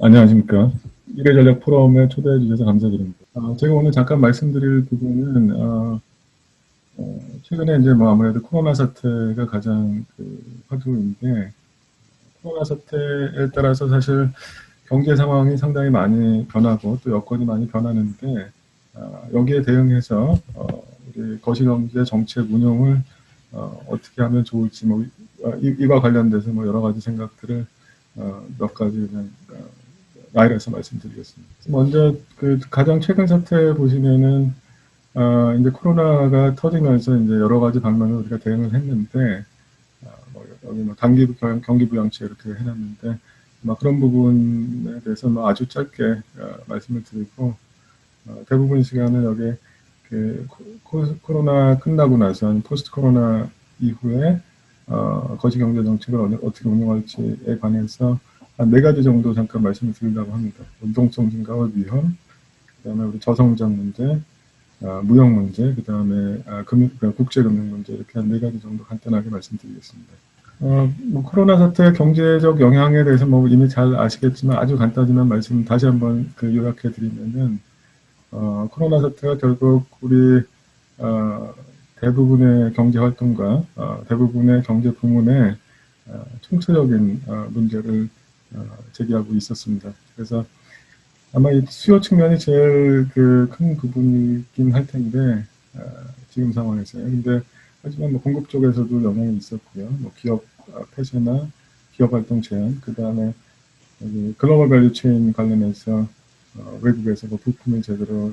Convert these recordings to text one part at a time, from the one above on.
안녕하십니까. 미래전략 포럼에 초대해 주셔서 감사드립니다. 제가 오늘 잠깐 말씀드릴 부분은, 최근에 이제 뭐 아무래도 코로나 사태가 가장 화두인데, 코로나 사태에 따라서 사실 경제 상황이 상당히 많이 변하고 또 여건이 많이 변하는데, 여기에 대응해서, 우리 거시경제 정책 운용을, 어떻게 하면 좋을지, 뭐, 이와 관련돼서 뭐 여러 가지 생각들을, 몇 가지 그냥, 나열해서 말씀드리겠습니다. 먼저 가장 최근 사태 보시면은 이제 코로나가 터지면서 이제 여러 가지 방면으로 우리가 대응을 했는데 뭐 여기 뭐 단기 경기 부양책 이렇게 해놨는데 그런 부분에 대해서 아주 짧게 말씀을 드리고 대부분 시간은 여기 코로나 끝나고 나서 포스트 코로나 이후에 거시 경제 정책을 어떻게 운영할지에 관해서 한 4가지 정도 잠깐 말씀을 드리려고 합니다. 유동성 증가와 위험, 그 다음에 우리 저성장 문제, 무역 문제, 그 다음에 국제금융 문제, 이렇게 한 4가지 정도 간단하게 말씀드리겠습니다. 뭐 코로나 사태 경제적 영향에 대해서 뭐 이미 잘 아시겠지만 아주 간단히만 말씀 다시 한번 요약해 드리면은, 코로나 사태가 결국 우리, 대부분의 경제 활동과, 대부분의 경제 부문에, 총체적인, 문제를, 제기하고 있었습니다. 그래서 아마 이 수요 측면이 제일 큰 부분이긴 할 텐데, 지금 상황에서요. 근데, 하지만 뭐 공급 쪽에서도 영향이 있었고요. 뭐 기업 폐쇄나 기업 활동 제한, 그 다음에 글로벌 밸류 체인 관련해서 외국에서 뭐 부품이 제대로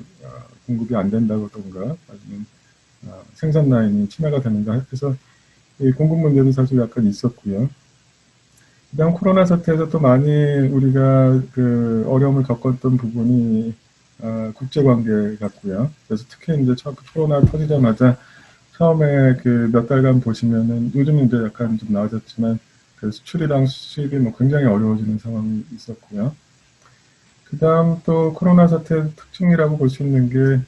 공급이 안 된다던가, 아니면 생산 라인이 침해가 되는가 해서 이 공급 문제도 사실 약간 있었고요. 그다음 코로나 사태에서 또 많이 우리가 어려움을 겪었던 부분이 국제 관계 같고요. 그래서 특히 이제 코로나 터지자마자 처음에 몇 달간 보시면은 요즘은 이제 약간 좀 나아졌지만 수출이랑 수입이 뭐 굉장히 어려워지는 상황이 있었고요. 그다음 또 코로나 사태의 특징이라고 볼 수 있는 게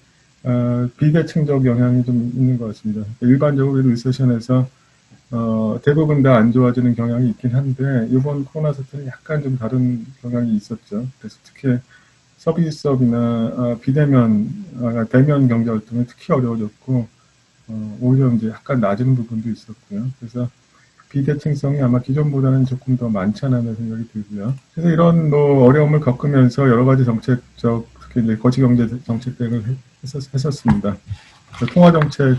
비대칭적 영향이 좀 있는 것 같습니다. 일반적으로 리세션에서 대부분 다 안 좋아지는 경향이 있긴 한데 이번 코로나 사태는 약간 좀 다른 경향이 있었죠. 그래서 특히 서비스업이나 대면 경제 활동이 특히 어려워졌고 오히려 이제 약간 낮은 부분도 있었고요. 그래서 비대칭성이 아마 기존보다는 조금 더 많지 않았나 생각이 들고요. 그래서 이런 뭐 어려움을 겪으면서 여러 가지 정책적, 특히 이제 거시경제 정책 대응을 했었습니다. 통화정책,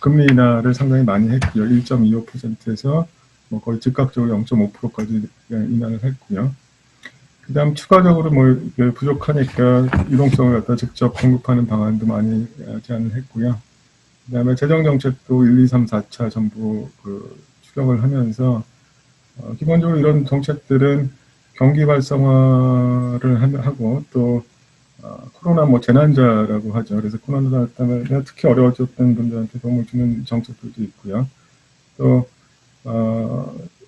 금리 인하를 상당히 많이 했고요. 1.25%에서 뭐 거의 즉각적으로 0.5%까지 인하를 했고요. 그 다음 추가적으로 뭐 부족하니까 유동성을 갖다 직접 공급하는 방안도 많이 제안을 했고요. 그 다음에 재정정책도 1, 2, 3, 4차 전부 추경을 하면서 기본적으로 이런 정책들은 경기 활성화를 하고 또 코로나 뭐 재난자라고 하죠. 그래서 코로나 때문에 특히 어려워졌던 분들한테 도움을 주는 정책들도 있고요. 또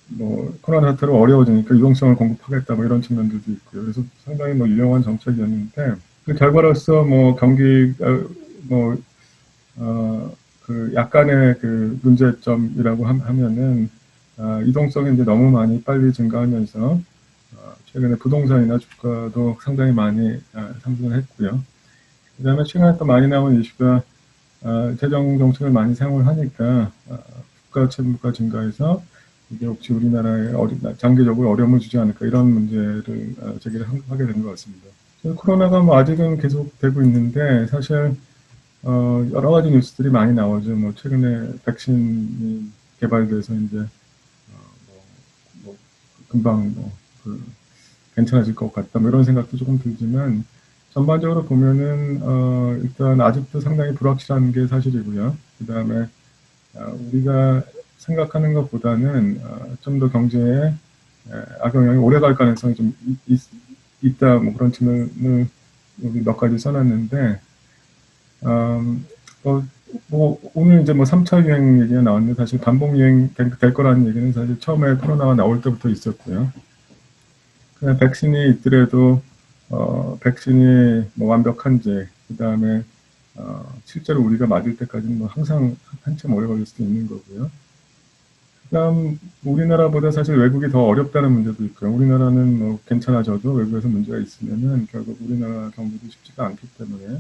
뭐 코로나 사태로 어려워지니까 유동성을 공급하겠다 뭐 이런 측면들도 있고요. 그래서 상당히 뭐 유용한 정책이었는데 그 결과로서 뭐 경기가 뭐 약간의 문제점이라고 하면은 이동성이 이제 너무 많이 빨리 증가하면서 최근에 부동산이나 주가도 상당히 많이 상승을 했고요. 그 다음에 최근에 또 많이 나온 이슈가 재정 정책을 많이 사용을 하니까 국가 채무가 증가해서 이게 혹시 우리나라에 장기적으로 어려움을 주지 않을까 이런 문제를 제기를 하게 된 것 같습니다. 코로나가 뭐 아직은 계속되고 있는데 사실 여러 가지 뉴스들이 많이 나오죠. 뭐 최근에 백신이 개발돼서 이제 금방 괜찮아질 것 같다. 뭐 이런 생각도 조금 들지만 전반적으로 보면은 일단 아직도 상당히 불확실한 게 사실이고요. 그 다음에 우리가 생각하는 것보다는 좀 더 경제에 악영향이 오래 갈 가능성이 좀 있다. 뭐 그런 측면을 여기 몇 가지 써놨는데 뭐 오늘 이제 뭐 3차 유행 얘기가 나왔는데 사실 반복 유행 될 거라는 얘기는 사실 처음에 코로나가 나올 때부터 있었고요. 그냥 백신이 있더라도 백신이 뭐 완벽한지, 그 다음에 실제로 우리가 맞을 때까지는 뭐 항상 한참 오래 걸릴 수도 있는 거고요. 그다음 우리나라보다 사실 외국이 더 어렵다는 문제도 있고요. 우리나라는 뭐 괜찮아져도 외국에서 문제가 있으면은 결국 우리나라 경기도 쉽지가 않기 때문에.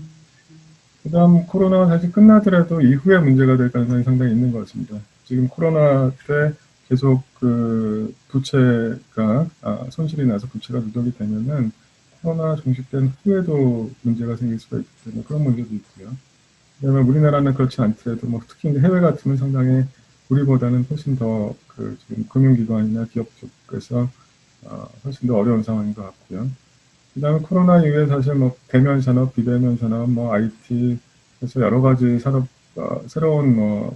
그다음 코로나가 사실 끝나더라도 이후에 문제가 될 가능성이 상당히 있는 것 같습니다. 지금 코로나 때 계속 그 부채가 손실이 나서 부채가 누적이 되면은 코로나 종식된 후에도 문제가 생길 수가 있기 때문에 그런 문제도 있고요. 그다음에 우리나라는 그렇지 않더라도 뭐 특히 이제 해외 같으면 상당히 우리보다는 훨씬 더 그 지금 금융기관이나 기업 쪽에서 훨씬 더 어려운 상황인 것 같고요. 그다음에 코로나 이후에 사실 뭐 대면 산업, 비대면 산업, 뭐 IT 그래서 여러 가지 산업 새로운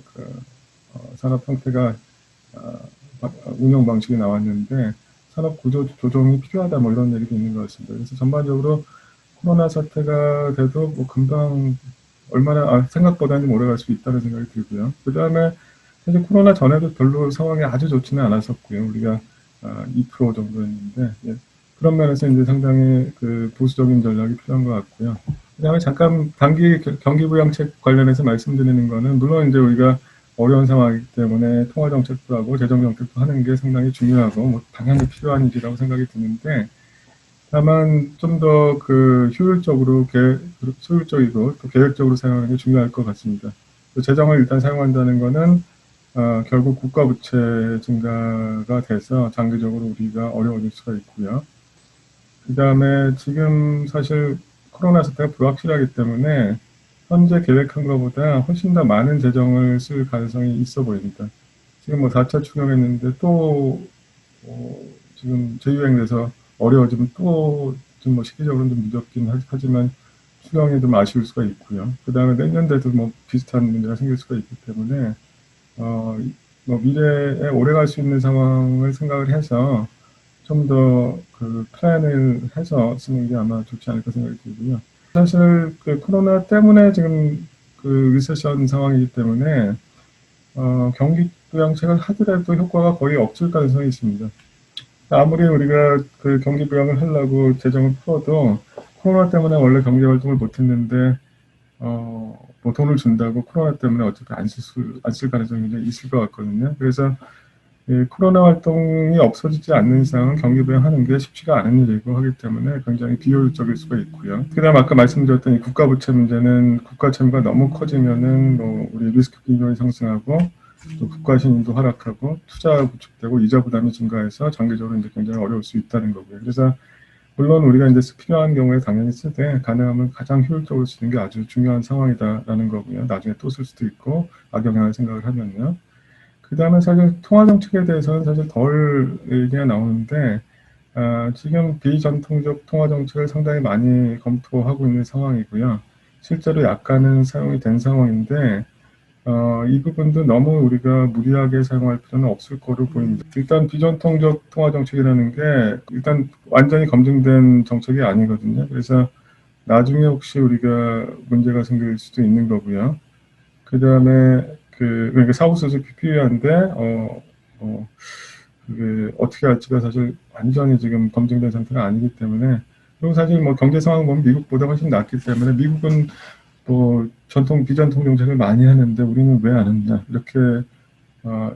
산업 형태가 어, 운영 방식이 나왔는데 산업 구조 조정이 필요하다 뭐 이런 얘기도 있는 것 같습니다. 그래서 전반적으로 코로나 사태가 돼도 뭐 금방 얼마나 생각보다는 오래 갈 수 있다는 생각이 들고요. 그 다음에 사실 코로나 전에도 별로 상황이 아주 좋지는 않았었고요. 우리가 2% 정도였는데 예. 그런 면에서 이제 상당히 그 보수적인 전략이 필요한 것 같고요. 그다음에 잠깐 단기 경기 부양책 관련해서 말씀드리는 거는 물론 이제 우리가 어려운 상황이기 때문에 통화 정책도 하고 재정 정책도 하는 게 상당히 중요하고 뭐 당연히 필요한 일이라고 생각이 드는데 다만 좀 더 그 효율적이고 또 계획적으로 사용하는 게 중요할 것 같습니다. 재정을 일단 사용한다는 거는 결국 국가 부채 증가가 돼서 장기적으로 우리가 어려워질 수가 있고요. 그 다음에 지금 사실 코로나 사태가 불확실하기 때문에 현재 계획한 것보다 훨씬 더 많은 재정을 쓸 가능성이 있어 보입니다. 지금 뭐 4차 추경했는데 또 지금 재유행돼서 어려워지면 또 좀 뭐 시기적으로는 좀 늦었긴 하지만 추경이 좀 아쉬울 수가 있고요. 그 다음에 내년 돼도 뭐 비슷한 문제가 생길 수가 있기 때문에 뭐 미래에 오래 갈 수 있는 상황을 생각을 해서 좀 더 그 플랜을 해서 쓰는 게 아마 좋지 않을까 생각이 들고요. 사실 그 코로나 때문에 지금 그 리세션 상황이기 때문에 경기 부양책을 하더라도 효과가 거의 없을 가능성이 있습니다. 아무리 우리가 그 경기 부양을 하려고 재정을 풀어도 코로나 때문에 원래 경제 활동을 못했는데 뭐 돈을 준다고 코로나 때문에 어차피 안 쓸 가능성이 굉장히 있을 것 같거든요. 그래서 이 코로나 활동이 없어지지 않는 이상은 경기 부양하는 게 쉽지가 않은 일이고 하기 때문에 굉장히 비효율적일 수가 있고요. 그다음 아까 말씀드렸던 이 국가 부채 문제는 국가 채무가 너무 커지면은 뭐 우리 리스크 비용이 상승하고 또 국가 신용도 하락하고 투자가 구축되고 이자 부담이 증가해서 장기적으로 이제 굉장히 어려울 수 있다는 거고요. 그래서 물론 우리가 이제 필요한 경우에 당연히 쓰되 가능하면 가장 효율적으로 쓰는 게 아주 중요한 상황이다라는 거고요. 나중에 또 쓸 수도 있고 악영향을 생각을 하면요. 그 다음에 사실 통화 정책에 대해서는 사실 덜 얘기가 나오는데 지금 비전통적 통화 정책을 상당히 많이 검토하고 있는 상황이고요. 실제로 약간은 사용이 된 상황인데 이 부분도 너무 우리가 무리하게 사용할 필요는 없을 거로 보입니다. 일단 비전통적 통화 정책이라는 게 일단 완전히 검증된 정책이 아니거든요. 그래서 나중에 혹시 우리가 문제가 생길 수도 있는 거고요. 그 다음에 그러니까 사후수습이 필요한데 그게 어떻게 할지가 사실 완전히 지금 검증된 상태가 아니기 때문에 그리고 사실 뭐 경제 상황 보면 미국보다 훨씬 낫기 때문에 미국은 뭐 비전통 정책을 많이 하는데 우리는 왜 안 했냐 이렇게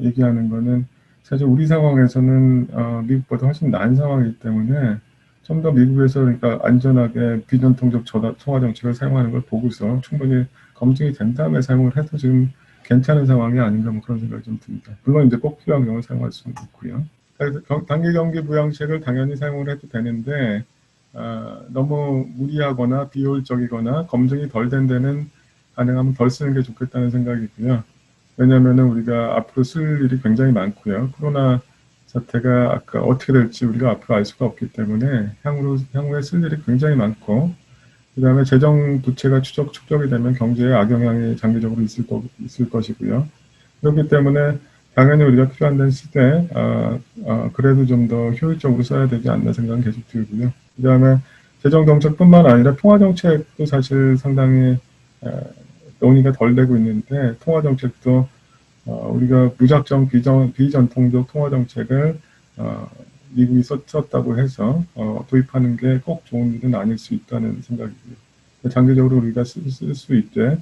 얘기하는 거는 사실 우리 상황에서는 미국보다 훨씬 나은 상황이기 때문에 좀 더 미국에서 그러니까 안전하게 비전통적 통화 정책을 사용하는 걸 보고서 충분히 검증이 된 다음에 사용을 해도 지금 괜찮은 상황이 아닌가 뭐 그런 생각이 좀 듭니다. 물론 이제 꼭 필요한 경우 사용할 수는 있고요. 그래서 단기 경기 부양책을 당연히 사용을 해도 되는데 너무 무리하거나 비효율적이거나 검증이 덜 된 데는 가능하면 덜 쓰는 게 좋겠다는 생각이고요. 왜냐하면 우리가 앞으로 쓸 일이 굉장히 많고요. 코로나 사태가 아까 어떻게 될지 우리가 앞으로 알 수가 없기 때문에 향후에 쓸 일이 굉장히 많고 그 다음에 재정 부채가 축적이 되면 경제에 악영향이 장기적으로 있을 것이고요. 그렇기 때문에 당연히 우리가 필요한 데는 쓸 때 그래도 좀 더 효율적으로 써야 되지 않나 생각은 계속 들고요. 그 다음에 재정 정책뿐만 아니라 통화 정책도 사실 상당히 논의가 덜 되고 있는데 통화 정책도 우리가 무작정 비전통적 통화 정책을 미국이 썼다고 해서 도입하는 게 꼭 좋은 일은 아닐 수 있다는 생각이고요. 장기적으로 우리가 쓸 수 있게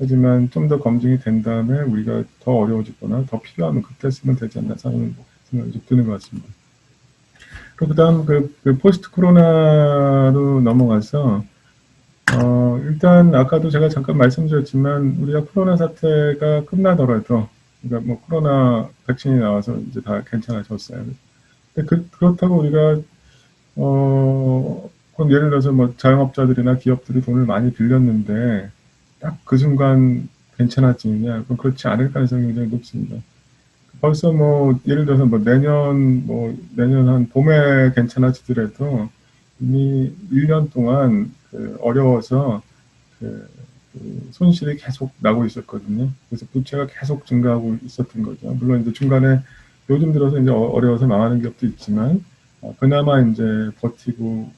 하지만 좀 더 검증이 된 다음에 우리가 더 어려워지거나 더 필요하면 그때 쓰면 되지 않나 생각이 좀 드는 것 같습니다. 그 다음 그 포스트 코로나로 넘어가서 일단 아까도 제가 잠깐 말씀드렸지만 우리가 코로나 사태가 끝나더라도, 그러니까 뭐 코로나 백신이 나와서 이제 다 괜찮아졌어요. 근데 그렇다고 우리가 그럼 예를 들어서 뭐 자영업자들이나 기업들이 돈을 많이 빌렸는데 딱 그 순간 괜찮아지느냐? 그럼 그렇지 않을 가능성이 굉장히 높습니다. 벌써 뭐 예를 들어서 뭐 내년 한 봄에 괜찮아지더라도 이미 1년 동안 어려워서 그 손실이 계속 나고 있었거든요. 그래서 부채가 계속 증가하고 있었던 거죠. 물론 이제 중간에 요즘 들어서 이제 어려워서 망하는 기업도 있지만 그나마 이제 버티고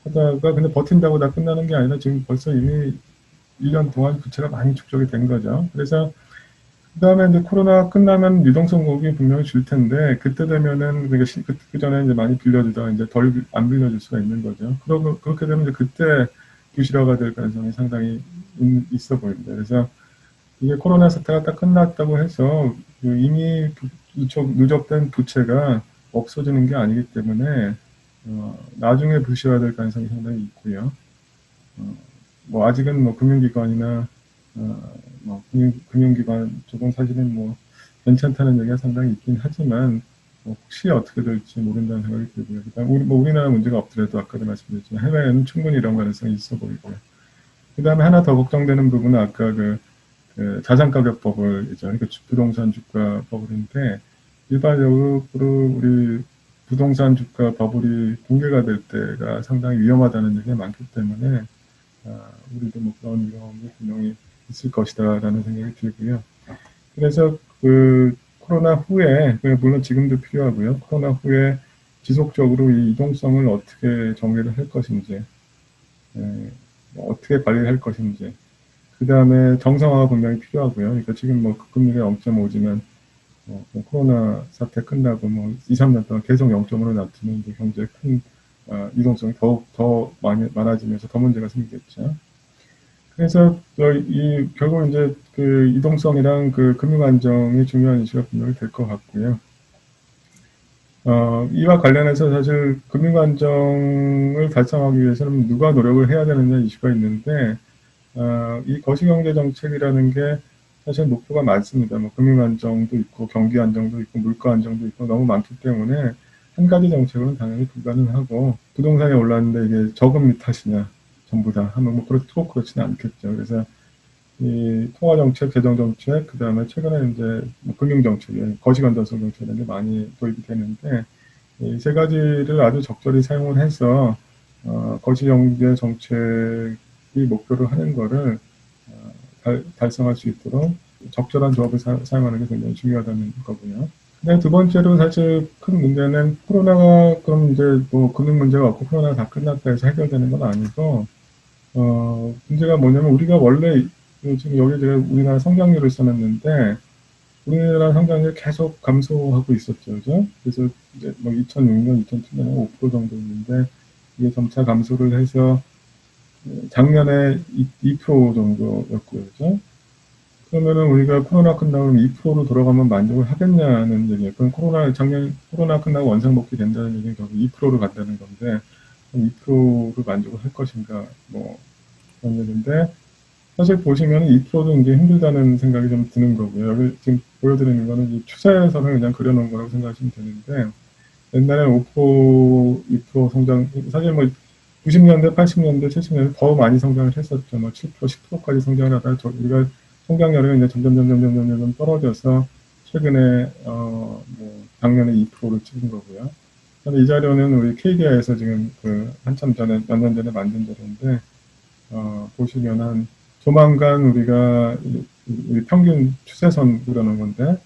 하다가, 근데 버틴다고 다 끝나는 게 아니라 지금 벌써 이미 1년 동안 부채가 많이 축적이 된 거죠. 그래서 그다음에 이제 코로나 끝나면 유동성 공급이 분명히 줄 텐데 그때 되면은 그러니까 그 전에 이제 많이 빌려주다가 이제 덜 안 빌려줄 수가 있는 거죠. 그렇게 되면 이제 그때 부실화가 될 가능성이 상당히 있어 보입니다. 그래서 이게 코로나 사태가 딱 끝났다고 해서 이미 누적된 부채가 없어지는 게 아니기 때문에 나중에 부실화될 가능성이 상당히 있고요. 뭐 아직은 뭐 금융기관이나 뭐 금융기관 쪽은 사실은 뭐 괜찮다는 얘기가 상당히 있긴 하지만 뭐 혹시 어떻게 될지 모른다는 생각이 들고요. 그다음 우리나라 문제가 없더라도 아까도 말씀드렸지만 해외에는 충분히 이런 가능성이 있어 보이고요. 그다음에 하나 더 걱정되는 부분은 아까 그 자산가격법을 이제 그러니까 부동산 주가 버블인데 일반적으로 우리 부동산 주가 버블이 붕괴가 될 때가 상당히 위험하다는 얘기가 많기 때문에 우리도 뭐 그런 위험이 분명히 있을 것이다라는 생각이 들고요. 그래서 그 코로나 후에, 물론 지금도 필요하고요. 코로나 후에 지속적으로 이 이동성을 어떻게 정리를 할 것인지, 어떻게 관리를 할 것인지, 그 다음에 정상화가 분명히 필요하고요. 그러니까 지금 뭐 금리가 0.5지만 코로나 사태 끝나고 뭐 2, 3년 동안 계속 0.5로 낮추면 이제 경제에 큰 이동성이 더 많아지면서 더 문제가 생기겠죠. 그래서 결국 이제 그 이동성이랑 그 금융 안정이 중요한 이슈가 분명히 될 것 같고요. 이와 관련해서 사실 금융 안정을 달성하기 위해서는 누가 노력을 해야 되느냐 이슈가 있는데 이 거시경제 정책이라는 게 사실 목표가 많습니다. 뭐 금융 안정도 있고 경기 안정도 있고 물가 안정도 있고 너무 많기 때문에 한 가지 정책으로는 당연히 불가능하고 부동산이 올랐는데 이게 저금리 탓이냐 전부 다 하면 뭐 그렇지는 않겠죠. 그래서 이 통화 정책, 재정 정책, 그 다음에 최근에 이제 뭐 금융 정책, 거시건전성 정책 이런 게 많이 도입이 되는데 이 세 가지를 아주 적절히 사용을 해서 거시경제 정책이 목표로 하는 거를 달성할 수 있도록 적절한 조합을 사용하는 게 굉장히 중요하다는 거고요. 네, 두 번째로 사실 큰 문제는 코로나가 그럼 이제 뭐 금융 문제가 없고 코로나가 다 끝났다 해서 해결되는 건 아니고 문제가 뭐냐면 우리가 원래 지금 여기 제가 우리나라 성장률을 써놨는데 우리나라 성장률이 계속 감소하고 있었죠, 그죠? 그래서 이제 뭐 2006년, 2007년에 5% 정도 있는데 이게 점차 감소를 해서 작년에 2% 정도였고요, 그죠? 그러면은 우리가 코로나 끝나고 2%로 돌아가면 만족을 하겠냐는 얘기예요. 그럼 작년 코로나 끝나고 원상복귀 된다는 얘기는 결국 2%로 간다는 건데, 2%로 만족을 할 것인가, 뭐, 그런 얘기인데, 사실 보시면 2%도 이제 힘들다는 생각이 좀 드는 거고요. 여기 지금 보여드리는 거는 이 추세선을 그냥 그려놓은 거라고 생각하시면 되는데, 옛날에 5%, 2% 성장, 사실 뭐 90년대, 80년대, 70년대 더 많이 성장을 했었죠. 뭐 7%, 10%까지 성장을 하다가 우리가 성장률이 이제 점점 떨어져서 최근에 뭐 작년에 2%를 찍은 거고요. 이 자료는 우리 KDI에서 지금 한참 전에 몇 년 전에 만든 자료인데 보시면은 조만간 우리가 우리 평균 추세선 그려놓은 건데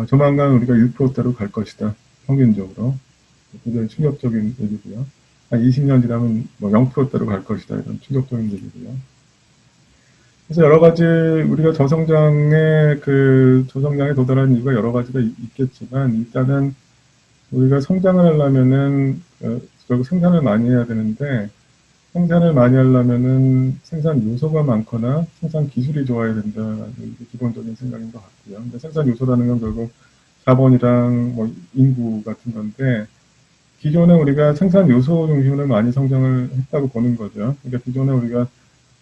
조만간 우리가 1%대로 갈 것이다. 평균적으로. 굉장히 충격적인 얘기고요. 한 20년 지나면 뭐 0%대로 갈 것이다. 이런 충격적인 얘기고요. 그래서 여러 가지 우리가 저성장에 도달한 이유가 여러 가지가 있겠지만 일단은 우리가 성장을 하려면은 결국 생산을 많이 해야 되는데 생산을 많이 하려면은 생산 요소가 많거나 생산 기술이 좋아야 된다는 게 기본적인 생각인 것 같고요. 근데 생산 요소라는 건 결국 자본이랑 뭐 인구 같은 건데, 기존에 우리가 생산 요소 중심으로 많이 성장을 했다고 보는 거죠. 그러니까 기존에 우리가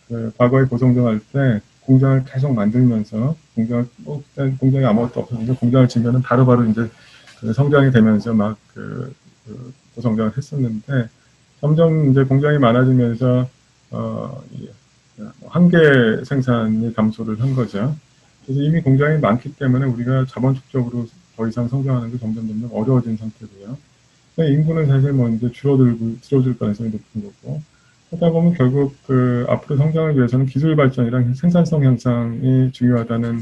그 과거에 고성장할 때 공장을 계속 만들면서 그때 공장에 아무것도 없었는데 공장을 지면은 바로바로 이제 그 성장이 되면서 막 고성장을 했었는데, 점점 이제 공장이 많아지면서 한계 생산이 감소를 한 거죠. 그래서 이미 공장이 많기 때문에 우리가 자본축적으로 더 이상 성장하는 게 점점 어려워진 상태고요. 인구는 사실 뭐 이제 줄어들 가능성이 높은 거고. 하다 보면 결국 그 앞으로 성장을 위해서는 기술 발전이랑 생산성 향상이 중요하다는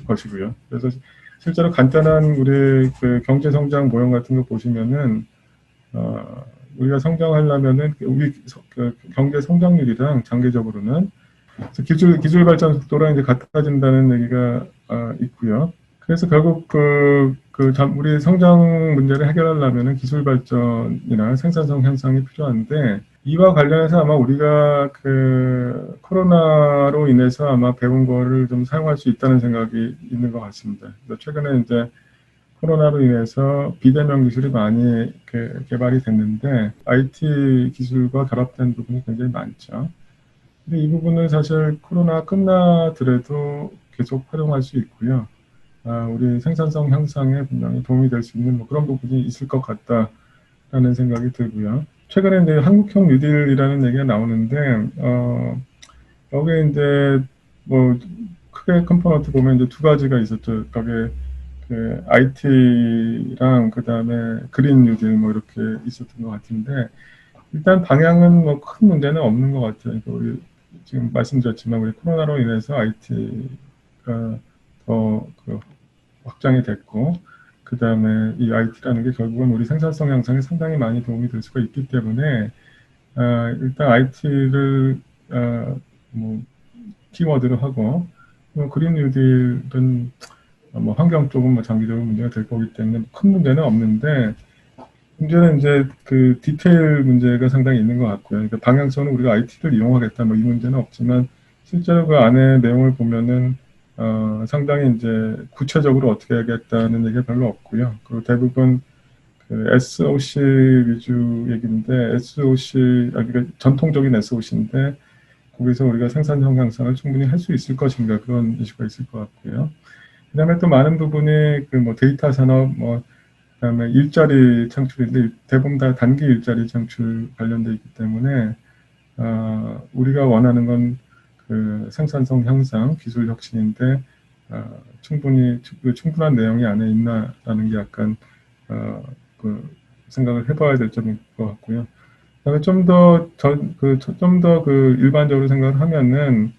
것이고요. 그래서 실제로 간단한 우리 그 경제 성장 모형 같은 거 보시면은 우리가 성장하려면은 우리 그 경제 성장률이랑 장기적으로는 기술 발전 속도랑 이제 같아진다는 얘기가 있고요. 그래서 결국 우리 성장 문제를 해결하려면은 기술 발전이나 생산성 향상이 필요한데, 이와 관련해서 아마 우리가 그 코로나로 인해서 아마 배운 거를 좀 사용할 수 있다는 생각이 있는 것 같습니다. 최근에 이제 코로나로 인해서 비대면 기술이 많이 개발이 됐는데 IT 기술과 결합된 부분이 굉장히 많죠. 근데 이 부분은 사실 코로나 끝나더라도 계속 활용할 수 있고요. 우리 생산성 향상에 분명히 도움이 될 수 있는 뭐 그런 부분이 있을 것 같다라는 생각이 들고요. 최근에 이제 한국형 뉴딜이라는 얘기가 나오는데, 여기에 이제 뭐 크게 컴포넌트 보면 이제 두 가지가 있었죠. 거기에 그 IT랑 그 다음에 그린 뉴딜 뭐 이렇게 있었던 것 같은데, 일단 방향은 뭐 큰 문제는 없는 것 같아요. 그러니까 우리 지금 말씀드렸지만 우리 코로나로 인해서 IT가 더 확장이 됐고, 그 다음에 이 IT라는 게 결국은 우리 생산성 향상에 상당히 많이 도움이 될 수가 있기 때문에 일단 IT를 뭐 키워드로 하고, 그린 뉴딜은 뭐 환경 쪽은 뭐 장기적으로 문제가 될 거기 때문에 큰 문제는 없는데, 문제는 이제 그 디테일 문제가 상당히 있는 것 같고요. 그러니까 방향성은 우리가 IT를 이용하겠다 뭐 이 문제는 없지만, 실제로 그 안에 내용을 보면은 상당히 이제 구체적으로 어떻게 하겠다는 얘기가 별로 없고요. 그리고 대부분 그 SOC 위주 얘기인데, 그러니까 전통적인 SOC인데 거기서 우리가 생산성 향상을 충분히 할 수 있을 것인가, 그런 이슈가 있을 것 같고요. 그다음에 또 많은 부분이 그 뭐 데이터 산업, 뭐 그다음에 일자리 창출인데 대부분 다 단기 일자리 창출 관련돼 있기 때문에 우리가 원하는 건 그 생산성 향상, 기술 혁신인데 충분한 내용이 안에 있나라는 게 약간 그 생각을 해봐야 될 점인 것 같고요. 그다음에 좀 더 그 일반적으로 생각을 하면은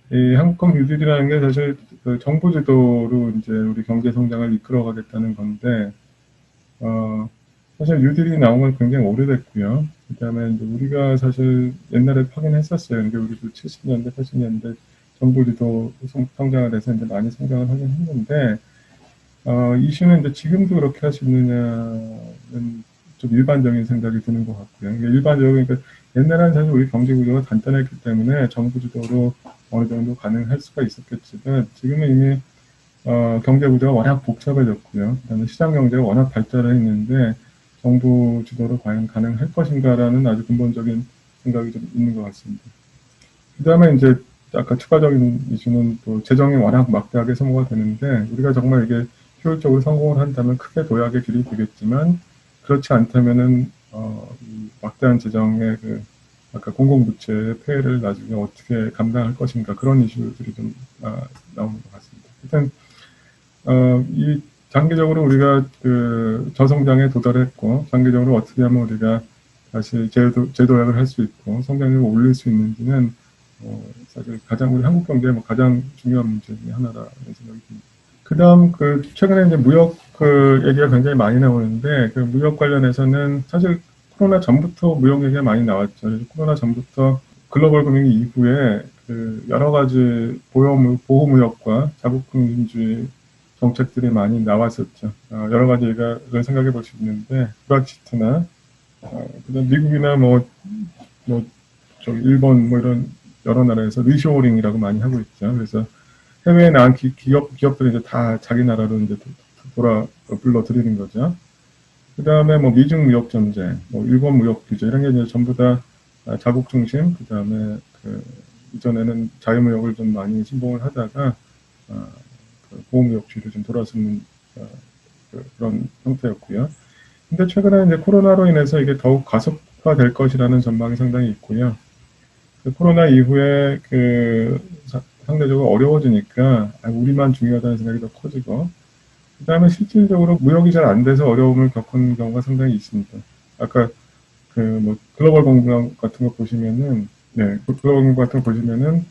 이 한국 뉴딜이라는 게 사실 그 정부 주도로 이제 우리 경제 성장을 이끌어가겠다는 건데, 사실 뉴딜이 나온 건 굉장히 오래됐고요. 그다음에 이제 우리가 사실 옛날에 하긴 했었어요. 근데 우리도 70년대, 80년대 정부 주도 성장을 해서 이제 많이 성장을 하긴 했는데, 이슈는 이제 지금도 그렇게 할 수 있느냐는 좀 일반적인 생각이 드는 것 같고요. 그러니까 그러니까 옛날에는 사실 우리 경제 구조가 간단했기 때문에 정부 주도로 어느 정도 가능할 수가 있었겠지만, 지금은 이미 경제 구조가 워낙 복잡해졌고요. 그다음에 시장 경제가 워낙 발달을 했는데 정부 주도로 과연 가능할 것인가라는 아주 근본적인 생각이 좀 있는 것 같습니다. 그다음에 이제 아까 추가적인 이슈는 또 재정이 워낙 막대하게 소모가 되는데, 우리가 정말 이게 효율적으로 성공을 한다면 크게 도약의 길이 되겠지만, 그렇지 않다면은 이 막대한 재정의 아까 공공부채의 폐해를 나중에 어떻게 감당할 것인가, 그런 이슈들이 좀 나오는 것 같습니다. 일단 이 장기적으로 우리가 그 저성장에 도달했고, 장기적으로 어떻게 하면 우리가 다시 재도약을 할 수 있고 성장률을 올릴 수 있는지는 사실 우리 한국 경제의 가장 중요한 문제 중에 하나라는 생각이 듭니다. 그다음 최근에 이제 무역 얘기가 굉장히 많이 나오는데, 그 무역 관련해서는 사실 코로나 전부터 무역 얘기가 많이 나왔죠. 코로나 전부터 글로벌 금융 이후에 여러 가지 보호무역과 자국금융주의 정책들이 많이 나왔었죠. 여러 가지 얘기를 생각해 볼 수 있는데, 브렉시트나 그다음 미국이나 뭐 뭐 저기 일본 뭐 이런 여러 나라에서 리쇼어링이라고 많이 하고 있죠. 그래서 해외에 나간 기업들이 이제 다 자기 나라로 이제 불러들이는 거죠. 그 다음에 뭐 미중 무역 전쟁, 뭐 일본 무역 규제 이런 게 이제 전부 다 자국 중심. 그 다음에 그 이전에는 자유무역을 좀 많이 신봉을 하다가 그 보호무역주의로 좀 돌아서는 그런 형태였고요. 근데 최근에 이제 코로나로 인해서 이게 더욱 가속화될 것이라는 전망이 상당히 있고요. 그 코로나 이후에 그 상대적으로 어려워지니까 우리만 중요하다는 생각이 더 커지고, 그 다음에 실질적으로 무역이 잘 안 돼서 어려움을 겪은 경우가 상당히 있습니다. 아까 그 뭐 글로벌 공방 같은 거 보시면은, 네, 글로벌 공방 같은 거 보시면은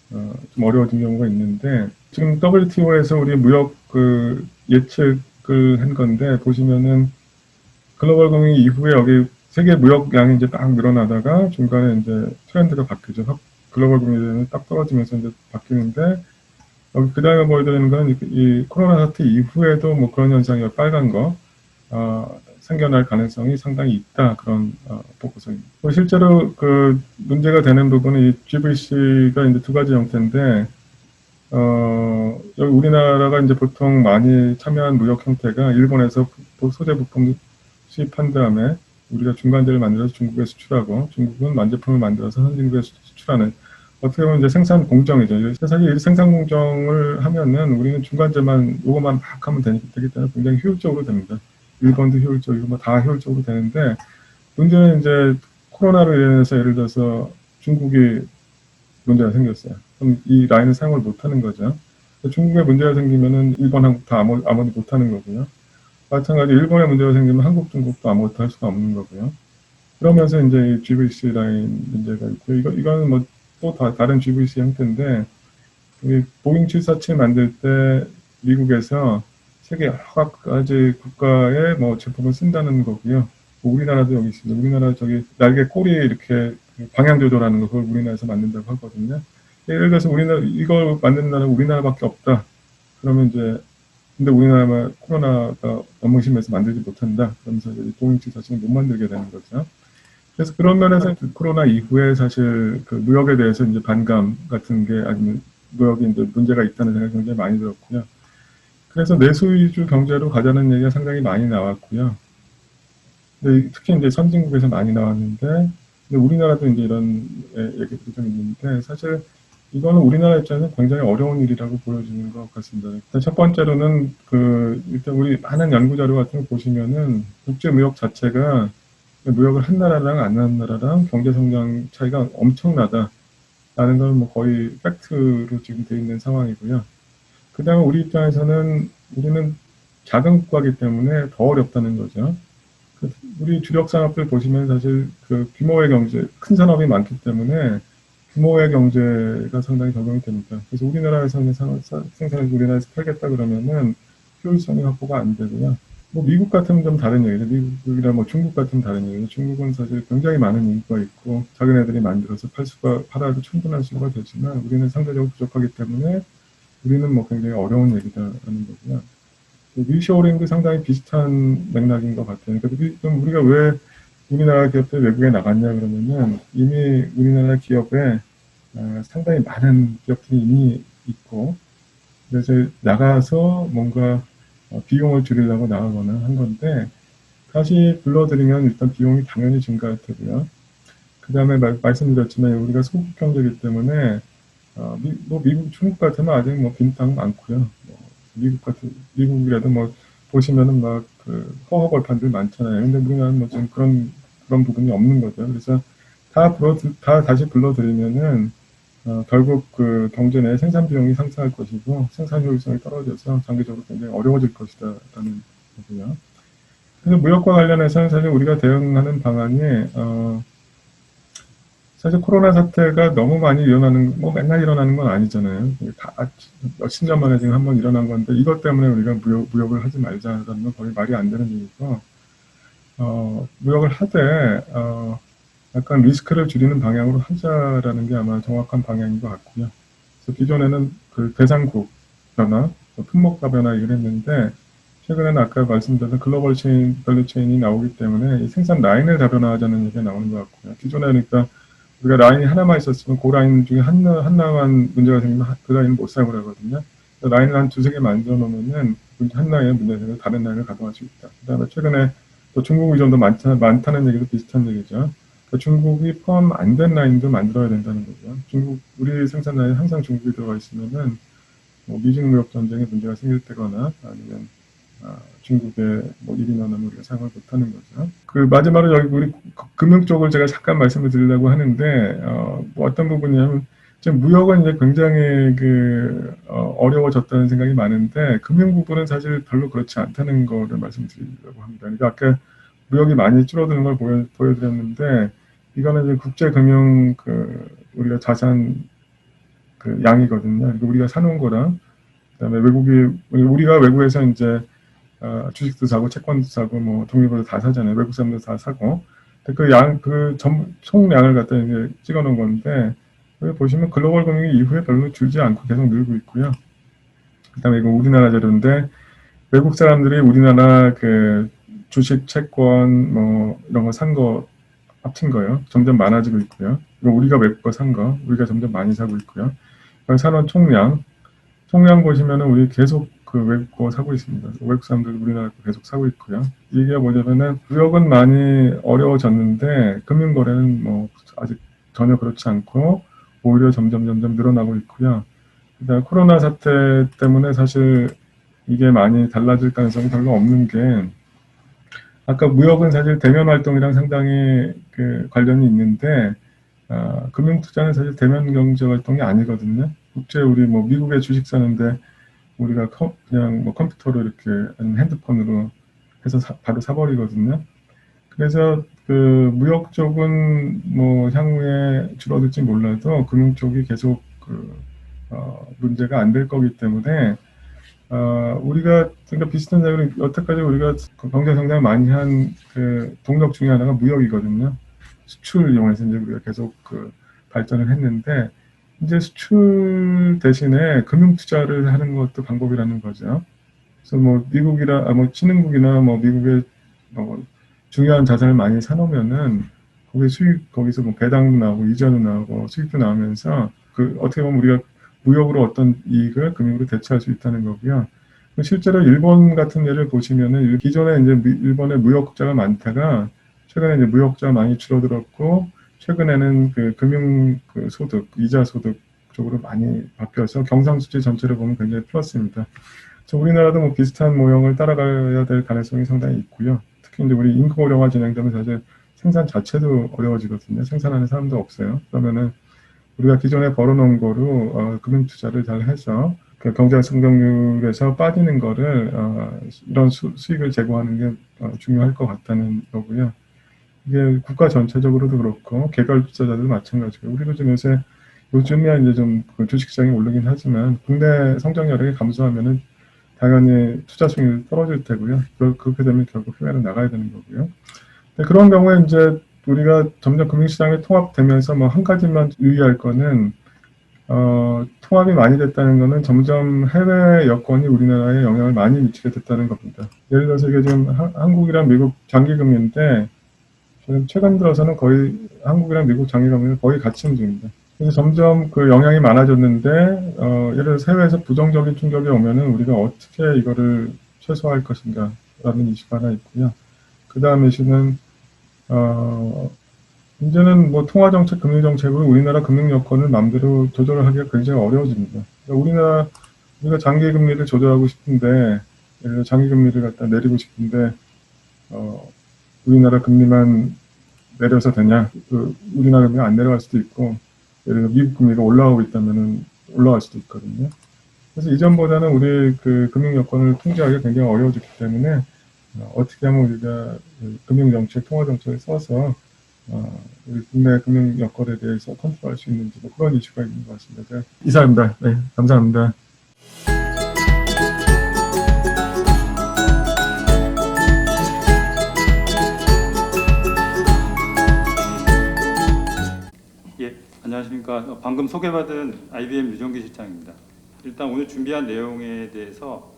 좀 어려워진 경우가 있는데, 지금 WTO에서 우리 무역 그 예측을 한 건데 보시면은 글로벌 공방 이후에 여기 세계 무역량이 이제 딱 늘어나다가 중간에 이제 트렌드가 바뀌죠. 글로벌 공방이 딱 떨어지면서 이제 바뀌는데, 여기 그 다음에 보여드리는 건 이 코로나 사태 이후에도 뭐 그런 현상이 빨간 거 생겨날 가능성이 상당히 있다, 그런 보고서입니다. 실제로 그 문제가 되는 부분은 이 GVC가 이제 두 가지 형태인데, 여기 우리나라가 이제 보통 많이 참여한 무역 형태가 일본에서 소재 부품 수입한 다음에 우리가 중간재를 만들어서 중국에 수출하고, 중국은 완제품을 만들어서 선진국에 수출하는, 어떻게 보면 이제 생산 공정이죠. 사실 생산 공정을 하면은 우리는 중간재만 요거만 막 하면 되기 때문에 굉장히 효율적으로 됩니다. 일본도 효율적이고 뭐 다 효율적으로 되는데, 문제는 이제 코로나로 인해서 예를 들어서 중국이 문제가 생겼어요. 그럼 이 라인을 사용을 못하는 거죠. 중국에 문제가 생기면은 일본, 한국 다 아무리 못하는 거고요. 마찬가지 일본에 문제가 생기면 한국, 중국도 아무것도 할 수가 없는 거고요. 그러면서 이제 GVC 라인 문제가 있고, 이거는 뭐 또 다른 GVC 형태인데, 우리 보잉 747 만들 때 미국에서 세계 여러 가지 국가의 뭐 제품을 쓴다는 거고요. 뭐 우리나라도 여기 있습니다. 우리나라 저기 날개 꼬리 이렇게 방향 조절하는 거, 그걸 우리나라에서 만든다고 하거든요. 예를 들어서 우리나라 이걸 만드는 나라는 우리나라밖에 없다. 그러면 이제 근데 우리나라만 코로나가 너무 심해서 만들지 못한다. 그러면서 보잉 747을 못 만들게 되는 거죠. 그래서 그런 면에서 코로나 이후에 사실 그 무역에 대해서 이제 반감 같은 게, 아니면 무역이 이제 문제가 있다는 생각이 굉장히 많이 들었고요. 그래서 내수 위주 경제로 가자는 얘기가 상당히 많이 나왔고요. 근데 특히 이제 선진국에서 많이 나왔는데, 근데 우리나라도 이제 이런 얘기들이 좀 있는데, 사실 이거는 우리나라 입장에서 굉장히 어려운 일이라고 보여지는 것 같습니다. 첫 번째로는 일단 우리 많은 연구 자료 같은 거 보시면은 국제 무역 자체가 무역을 한 나라랑 안 하는 나라랑 경제 성장 차이가 엄청나다라는 건 뭐 거의 팩트로 지금 되어 있는 상황이고요. 그 다음에 우리 입장에서는 우리는 작은 국가이기 때문에 더 어렵다는 거죠. 우리 주력 산업들 보시면 사실 그 규모의 경제, 큰 산업이 많기 때문에 규모의 경제가 상당히 적용이 됩니다. 그래서 우리나라에서는 생산을 우리나라에서 팔겠다 그러면은 효율성이 확보가 안 되고요. 뭐 미국 같으면 좀 다른 얘기죠. 미국이나 뭐 중국 같으면 다른 얘기죠. 중국은 사실 굉장히 많은 인구가 있고 자기네들이 만들어서 팔아도 충분한 수가 되지만 우리는 상대적으로 부족하기 때문에 우리는 뭐 굉장히 어려운 얘기다라는 거고요. 리쇼어링도 상당히 비슷한 맥락인 것 같아요. 그러니까 우리가 왜 우리나라 기업들이 외국에 나갔냐 그러면은 이미 우리나라 기업에 상당히 많은 기업들이 이미 있고, 그래서 나가서 뭔가 비용을 줄이려고 나가거나 한 건데, 다시 불러들이면 일단 비용이 당연히 증가할 테고요. 그 다음에 말씀드렸지만 우리가 소국 경제이기 때문에 뭐 미국, 중국 같으면 아직 뭐 빈 땅 많고요. 뭐 미국이라도 뭐 보시면은 막 그 허허벌판들 많잖아요. 근데 우리나라는 뭐 지금 그런 부분이 없는 거죠. 그래서 다 다시 불러들이면은 결국 그 경제 내 생산 비용이 상승할 것이고 생산 효율성이 떨어져서 장기적으로 굉장히 어려워질 것이다라는 거고요. 그래서 무역과 관련해서는 사실 우리가 대응하는 방안이 사실 코로나 사태가 너무 많이 뭐 맨날 일어나는 건 아니잖아요. 몇십 년 만에 지금 한번 일어난 건데 이것 때문에 우리가 무역을 하지 말자라는 건 거의 말이 안 되는 얘기고, 무역을 하되 약간 리스크를 줄이는 방향으로 하자라는 게 아마 정확한 방향인 것 같고요. 그래서 기존에는 그 대상국 변화, 품목가 변화 이걸 했는데, 최근에는 아까 말씀드린 글로벌 밸류 체인이 나오기 때문에 이 생산 라인을 다변화하자는 얘기가 나오는 것 같고요. 기존에 그러니까 우리가 라인이 하나만 있었으면 그 라인 중에 하나만 문제가 생기면 그 라인은 못 사용을 하거든요. 라인을 한 두세 개 만들어 놓으면은 한 라인에 문제가 생겨서 다른 라인을 가동할 수 있다. 그 다음에 최근에 또 중국 의존도 많다는 얘기도 비슷한 얘기죠. 그러니까 중국이 포함 안 된 라인도 만들어야 된다는 거죠. 우리 생산 라인 항상 중국이 들어가 있으면은 뭐 미중 무역 전쟁에 문제가 생길 때거나 아니면 중국의 뭐 일인원은 우리가 사용을 못하는 거죠. 그 마지막으로 여기 우리 금융 쪽을 제가 잠깐 말씀을 드리려고 하는데 뭐 어떤 부분이냐면 지금 무역은 이제 굉장히 어려워졌다는 생각이 많은데 금융 부분은 사실 별로 그렇지 않다는 거를 말씀드리려고 합니다. 그러니까 아까 무역이 많이 줄어드는 걸 보여드렸는데 이거는 이제 국제 금융 우리가 자산 양이거든요. 그러니까 우리가 사놓은 거랑 그다음에 우리가 외국에서 이제 주식도 사고 채권도 사고 뭐 독립으로 다 사잖아요. 외국 사람도 다 사고. 총량을 갖다 이제 찍어놓은 건데 여기 보시면 글로벌 금융이 이후에 별로 줄지 않고 계속 늘고 있고요. 그다음에 이거 우리나라 자료인데 외국 사람들이 우리나라 주식, 채권 뭐 이런 거 산 거 합친 거요. 점점 많아지고 있고요. 이거 우리가 외국 거 산 거 우리가 점점 많이 사고 있고요. 산업 총량 보시면은 우리 계속 외국 거 사고 있습니다. 외국 사람들 우리나라 거 계속 사고 있고요. 이게 뭐냐면은 무역은 많이 어려워졌는데 금융 거래는 뭐 아직 전혀 그렇지 않고 오히려 점점 늘어나고 있고요. 그다음에 코로나 사태 때문에 사실 이게 많이 달라질 가능성이 별로 없는 게 아까 무역은 사실 대면 활동이랑 상당히 관련이 있는데 금융 투자는 사실 대면 경제 활동이 아니거든요. 우리 뭐 미국에 주식 사는데 우리가 그냥 뭐 컴퓨터로 이렇게 아니면 핸드폰으로 해서 바로 사버리거든요. 그래서 무역 쪽은 뭐 향후에 줄어들지 몰라도 금융 쪽이 계속 문제가 안 될 거기 때문에 우리가 그러니까 비슷한 자료를 여태까지 우리가 경제 성장을 많이 한 동력 중에 하나가 무역이거든요. 수출 이용해서 이제 우리가 계속 발전을 했는데 이제 수출 대신에 금융 투자를 하는 것도 방법이라는 거죠. 그래서 뭐 신흥국이나 뭐 미국의 뭐 중요한 자산을 많이 사놓으면은 거기서 뭐 배당도 나오고 이자도 나오고 수익도 나오면서 어떻게 보면 우리가 무역으로 어떤 이익을 금융으로 대체할 수 있다는 거고요. 실제로 일본 같은 예를 보시면은 기존에 이제 일본의 무역자가 많다가 최근에 이제 무역자가 많이 줄어들었고 최근에는 금융 소득, 이자 소득 쪽으로 많이 바뀌어서 경상수지 전체를 보면 굉장히 플러스입니다. 우리나라도 뭐 비슷한 모형을 따라가야 될 가능성이 상당히 있고요. 특히 이제 우리 인구 고령화 진행되면 사실 생산 자체도 어려워지거든요. 생산하는 사람도 없어요. 그러면은 우리가 기존에 벌어놓은 거로 금융 투자를 잘 해서 경제 성장률에서 빠지는 거를 이런 수익을 제공하는 게 중요할 것 같다는 거고요. 이게 국가 전체적으로도 그렇고 개별 투자자들도 마찬가지고 우리도 좀 요즘에 이제 좀 주식시장이 오르긴 하지만 국내 성장 여력이 감소하면은 당연히 투자 수익률이 떨어질 테고요. 그렇게 되면 결국 해외로 나가야 되는 거고요. 그런 경우에 이제 우리가 점점 금융시장이 통합되면서 뭐 한 가지만 유의할 거는 통합이 많이 됐다는 거는 점점 해외 여건이 우리나라에 영향을 많이 미치게 됐다는 겁니다. 예를 들어서 이게 지금 한국이랑 미국 장기금리인데 지금 최근 들어서는 거의 한국이랑 미국 장기금리는 거의 같이 움직입니다. 그래서 점점 영향이 많아졌는데 예를 들어서 해외에서 부정적인 충격이 오면은 우리가 어떻게 이거를 최소화할 것인가 라는 이슈가 하나 있고요. 그 다음 이슈는 이제는 뭐 통화정책, 금융정책으로 우리나라 금융 여건을 마음대로 조절을 하기가 굉장히 어려워집니다. 그러니까 우리가 장기금리를 조절하고 싶은데, 예를 들어 장기금리를 갖다 내리고 싶은데, 우리나라 금리만 내려서 되냐? 우리나라 금리가 안 내려갈 수도 있고, 예를 들어 미국 금리가 올라가고 있다면은 올라갈 수도 있거든요. 그래서 이전보다는 우리 금융 여건을 통제하기가 굉장히 어려워졌기 때문에, 어떻게 하면 우리가 금융정책, 통화정책을 써서 우리 국내 금융 여건에 대해서 컨트롤할 수 있는지 뭐 그런 이슈가 있는 것 같습니다. 이상입니다. 네, 감사합니다. 예, 안녕하십니까. 방금 소개받은 IBM 유정기 실장입니다. 일단 오늘 준비한 내용에 대해서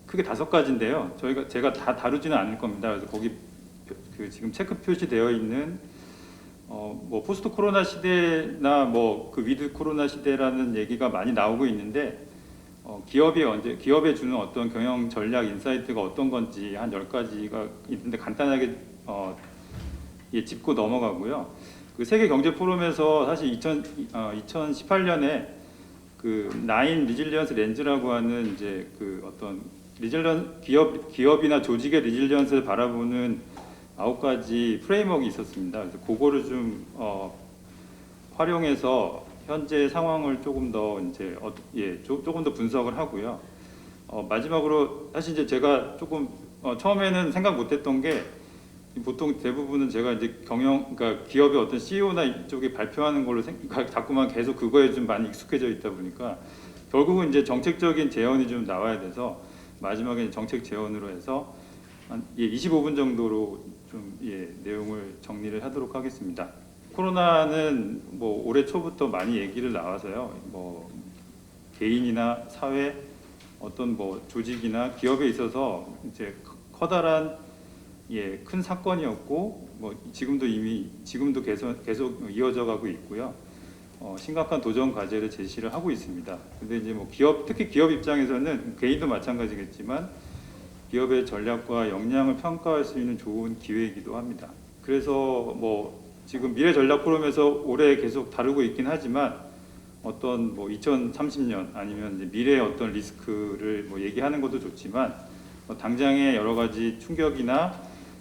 크게 5가지인데요. 제가 다 다루지는 않을 겁니다. 그래서 거기 지금 체크 표시되어 있는 뭐 포스트 코로나 시대나 뭐 그 위드 코로나 시대라는 얘기가 많이 나오고 있는데 기업에 주는 어떤 경영 전략 인사이트가 어떤 건지 한 10가지가 있는데 간단하게 짚고 넘어가고요. 그 세계 경제 포럼에서 사실 2018년에 그 나인 리질리언스 렌즈라고 하는 이제 그 어떤 기업이나 조직의 리질리언스를 바라보는 9가지 프레임워크가 있었습니다. 그래서 그거를 좀 활용해서 현재 상황을 조금 더 이제 조금 더 분석을 하고요. 마지막으로 사실 이제 제가 조금 처음에는 생각 못했던 게 보통 대부분은 제가 이제 그러니까 기업의 어떤 CEO나 이쪽에 발표하는 걸로 자꾸만 계속 그거에 좀 많이 익숙해져 있다 보니까 결국은 이제 정책적인 제언이 좀 나와야 돼서 마지막에 정책 제언으로 해서 한 25분 정도로 좀 내용을 정리를 하도록 하겠습니다. 코로나는 뭐 올해 초부터 많이 얘기를 나와서요. 뭐 개인이나 사회 어떤 뭐 조직이나 기업에 있어서 이제 커다란 큰 사건이었고 뭐 지금도 계속 이어져 가고 있고요. 심각한 도전 과제를 제시를 하고 있습니다. 근데 이제 뭐 특히 기업 입장에서는 개인도 마찬가지겠지만 기업의 전략과 역량을 평가할 수 있는 좋은 기회이기도 합니다. 그래서 뭐 지금 미래 전략 포럼에서 올해 계속 다루고 있긴 하지만 어떤 뭐 2030년 아니면 이제 미래의 어떤 리스크를 뭐 얘기하는 것도 좋지만 당장의 여러 가지 충격이나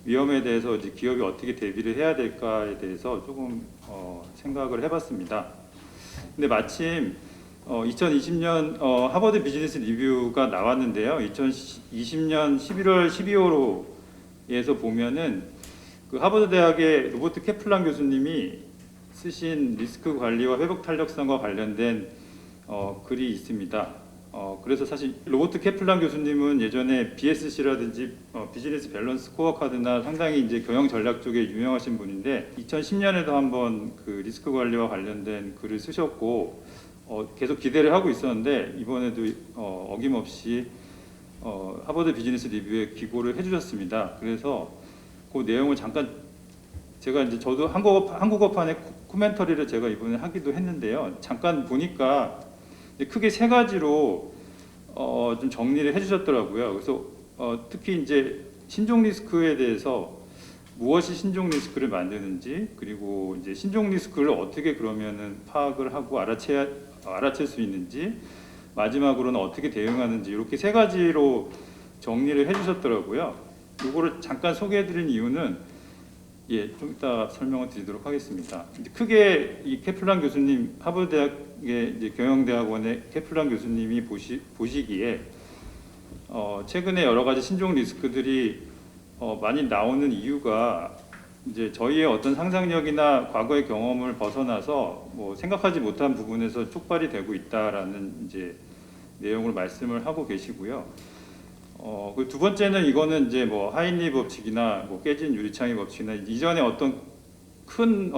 위험에 대해서 이제 기업이 어떻게 대비를 해야 될까에 대해서 조금 생각을 해봤습니다. 근데 마침 2020년 하버드 비즈니스 리뷰가 나왔는데요. 2020년 11월 12호로에서 보면은 그 하버드 대학의 로버트 케플란 교수님이 쓰신 리스크 관리와 회복 탄력성과 관련된 글이 있습니다. 그래서 사실 로버트 케플란 교수님은 예전에 BSC라든지 비즈니스 밸런스 스코어카드나 상당히 이제 경영 전략 쪽에 유명하신 분인데 2010년에도 한번 그 리스크 관리와 관련된 글을 쓰셨고 계속 기대를 하고 있었는데 이번에도 어김없이 하버드 비즈니스 리뷰에 기고를 해주셨습니다. 그래서 그 내용을 잠깐 제가 이제 저도 한국어판의 코멘터리를 제가 이번에 하기도 했는데요. 잠깐 보니까 크게 3가지로 좀 정리를 해주셨더라고요. 그래서 특히 이제 신종 리스크에 대해서 무엇이 신종 리스크를 만드는지 그리고 이제 신종 리스크를 어떻게 그러면은 파악을 하고 알아챌 수 있는지 마지막으로는 어떻게 대응하는지 이렇게 3가지로 정리를 해주셨더라고요. 이거를 잠깐 소개해드린 이유는 좀 이따 설명을 드리도록 하겠습니다. 크게 이 케플란 교수님 하버드 대학의 이제 경영대학원의 케플란 교수님이 보시기에 최근에 여러 가지 신종 리스크들이 많이 나오는 이유가 이제 저희의 어떤 상상력이나 과거의 경험을 벗어나서 뭐 생각하지 못한 부분에서 촉발이 되고 있다라는 이제 내용을 말씀을 하고 계시고요. 그 두 번째는 이거는 이제 뭐 하인리 법칙이나 뭐 깨진 유리창의 법칙이나 이전에 큰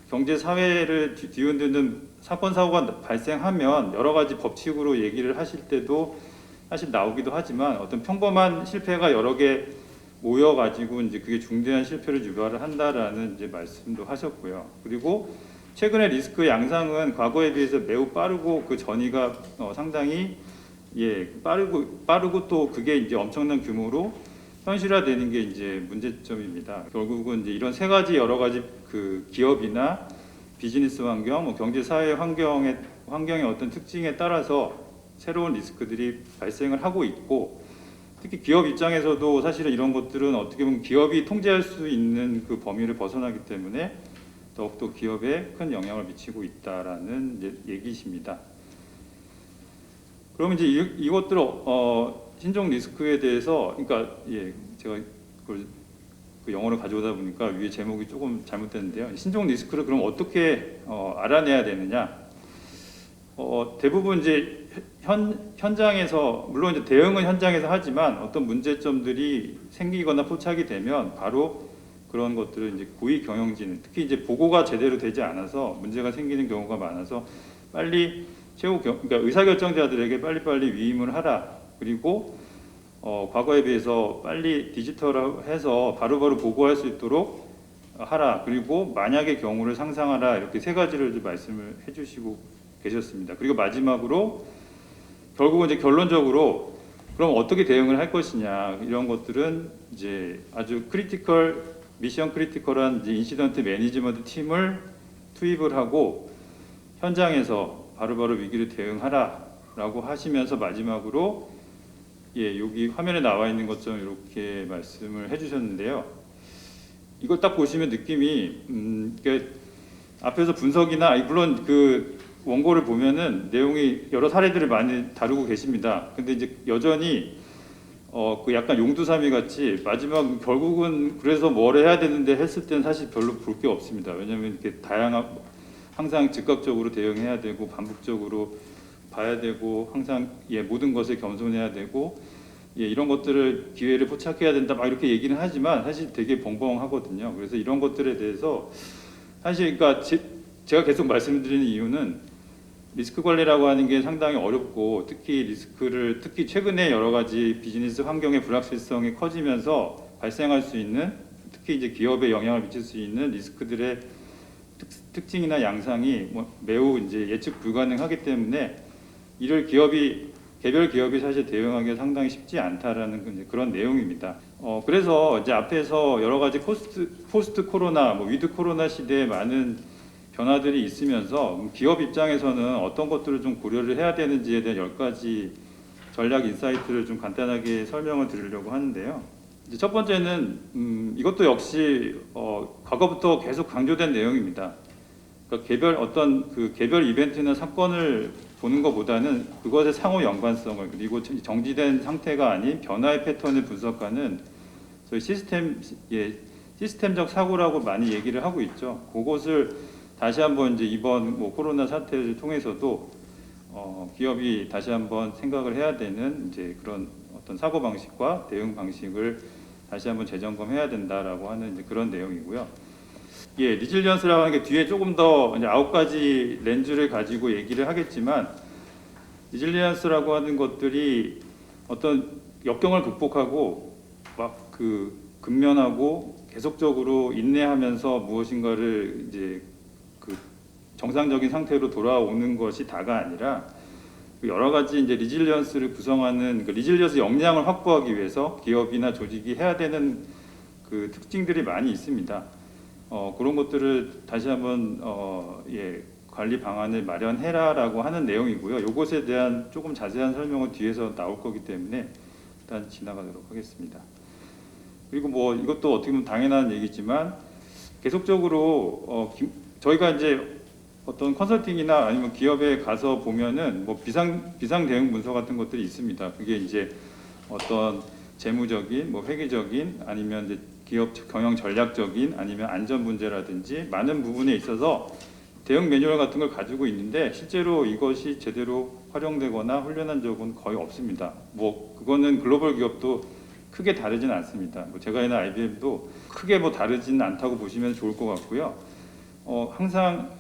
경제 사회를 뒤흔드는 사건 사고가 발생하면 여러 가지 법칙으로 얘기를 하실 때도 사실 나오기도 하지만 어떤 평범한 실패가 여러 개 모여가지고 이제 그게 중대한 실패를 유발을 한다라는 이제 말씀도 하셨고요. 그리고 최근의 리스크 양상은 과거에 비해서 매우 빠르고 그 전이가 상당히 빠르고 또 그게 이제 엄청난 규모로 현실화되는 게 이제 문제점입니다. 결국은 이제 이런 3가지 여러 가지 그 기업이나 비즈니스 환경, 뭐 경제 사회 환경의 어떤 특징에 따라서 새로운 리스크들이 발생을 하고 있고 특히 기업 입장에서도 사실은 이런 것들은 어떻게 보면 기업이 통제할 수 있는 그 범위를 벗어나기 때문에 더욱더 기업에 큰 영향을 미치고 있다라는 이제 얘기십니다. 그러면 이제 이것들 신종 리스크에 대해서 그러니까 제가 그걸 그 영어를 가져오다 보니까 위에 제목이 조금 잘못됐는데요. 신종 리스크를 그럼 어떻게 알아내야 되느냐? 대부분 이제 현장에서 물론 이제 대응은 현장에서 하지만 어떤 문제점들이 생기거나 포착이 되면 바로 그런 것들을 이제 고위 경영진 특히 이제 보고가 제대로 되지 않아서 문제가 생기는 경우가 많아서 빨리 그러니까 의사결정자들에게 빨리빨리 위임을 하라. 그리고 과거에 비해서 빨리 디지털화해서 바로바로 보고할 수 있도록 하라. 그리고 만약의 경우를 상상하라. 이렇게 세 가지를 좀 말씀을 해주시고 계셨습니다. 그리고 마지막으로 결국은 이제 결론적으로 그럼 어떻게 대응을 할 것이냐 이런 것들은 이제 아주 미션 크리티컬한 이제 인시던트 매니지먼트 팀을 투입을 하고 현장에서 바로바로 위기를 대응하라라고 하시면서 마지막으로 여기 화면에 나와 있는 것처럼 이렇게 말씀을 해주셨는데요. 이걸 딱 보시면 느낌이 앞에서 분석이나 물론 그 원고를 보면은 내용이 여러 사례들을 많이 다루고 계십니다. 근데 이제 여전히 그 약간 용두사미 같이 마지막 결국은 그래서 뭘 해야 되는데 했을 때는 사실 별로 볼 게 없습니다. 왜냐하면 이렇게 항상 즉각적으로 대응해야 되고 반복적으로 봐야 되고 항상 모든 것에 겸손해야 되고 이런 것들을 기회를 포착해야 된다 막 이렇게 얘기는 하지만 사실 되게 벙벙하거든요. 그래서 이런 것들에 대해서 사실 그러니까 제가 계속 말씀드리는 이유는 리스크 관리라고 하는 게 상당히 어렵고 특히 최근에 여러 가지 비즈니스 환경의 불확실성이 커지면서 발생할 수 있는 특히 이제 기업에 영향을 미칠 수 있는 리스크들의 특징이나 양상이 매우 이제 예측 불가능하기 때문에 이를 개별 기업이 사실 대응하기가 상당히 쉽지 않다라는 그런 내용입니다. 그래서 이제 앞에서 여러 가지 포스트 코로나, 위드 코로나 시대에 많은 변화들이 있으면서 기업 입장에서는 어떤 것들을 좀 고려를 해야 되는지에 대한 10가지 전략 인사이트를 좀 간단하게 설명을 드리려고 하는데요. 이제 첫 번째는 이것도 역시 과거부터 계속 강조된 내용입니다. 그러니까 개별 이벤트나 사건을 보는 것보다는 그것의 상호 연관성을 그리고 정지된 상태가 아닌 변화의 패턴을 분석하는 저희 시스템적 사고라고 많이 얘기를 하고 있죠. 그것을 다시 한번 이제 이번 코로나 사태를 통해서도 기업이 다시 한번 생각을 해야 되는 이제 그런 어떤 사고 방식과 대응 방식을 다시 한번 재점검해야 된다라고 하는 이제 그런 내용이고요. 리질리언스라고 하는 게 뒤에 조금 더 이제 9가지 렌즈를 가지고 얘기를 하겠지만 리질리언스라고 하는 것들이 어떤 역경을 극복하고 막 근면하고 계속적으로 인내하면서 무엇인가를 이제 정상적인 상태로 돌아오는 것이 다가 아니라 여러 가지 이제 리질리언스를 구성하는 리질리언스 역량을 확보하기 위해서 기업이나 조직이 해야 되는 그 특징들이 많이 있습니다. 그런 것들을 다시 한번 관리 방안을 마련해라라고 하는 내용이고요. 이것에 대한 조금 자세한 설명은 뒤에서 나올 거기 때문에 일단 지나가도록 하겠습니다. 그리고 이것도 어떻게 보면 당연한 얘기지만 계속적으로 저희가 이제 어떤 컨설팅이나 아니면 기업에 가서 보면은 비상 대응 문서 같은 것들이 있습니다. 그게 이제 어떤 재무적인, 회계적인 아니면 이제 기업 경영 전략적인 아니면 안전 문제라든지 많은 부분에 있어서 대응 매뉴얼 같은 걸 가지고 있는데 실제로 이것이 제대로 활용되거나 훈련한 적은 거의 없습니다. 그거는 글로벌 기업도 크게 다르진 않습니다. 제가 있는 IBM도 크게 다르지는 않다고 보시면 좋을 것 같고요. 항상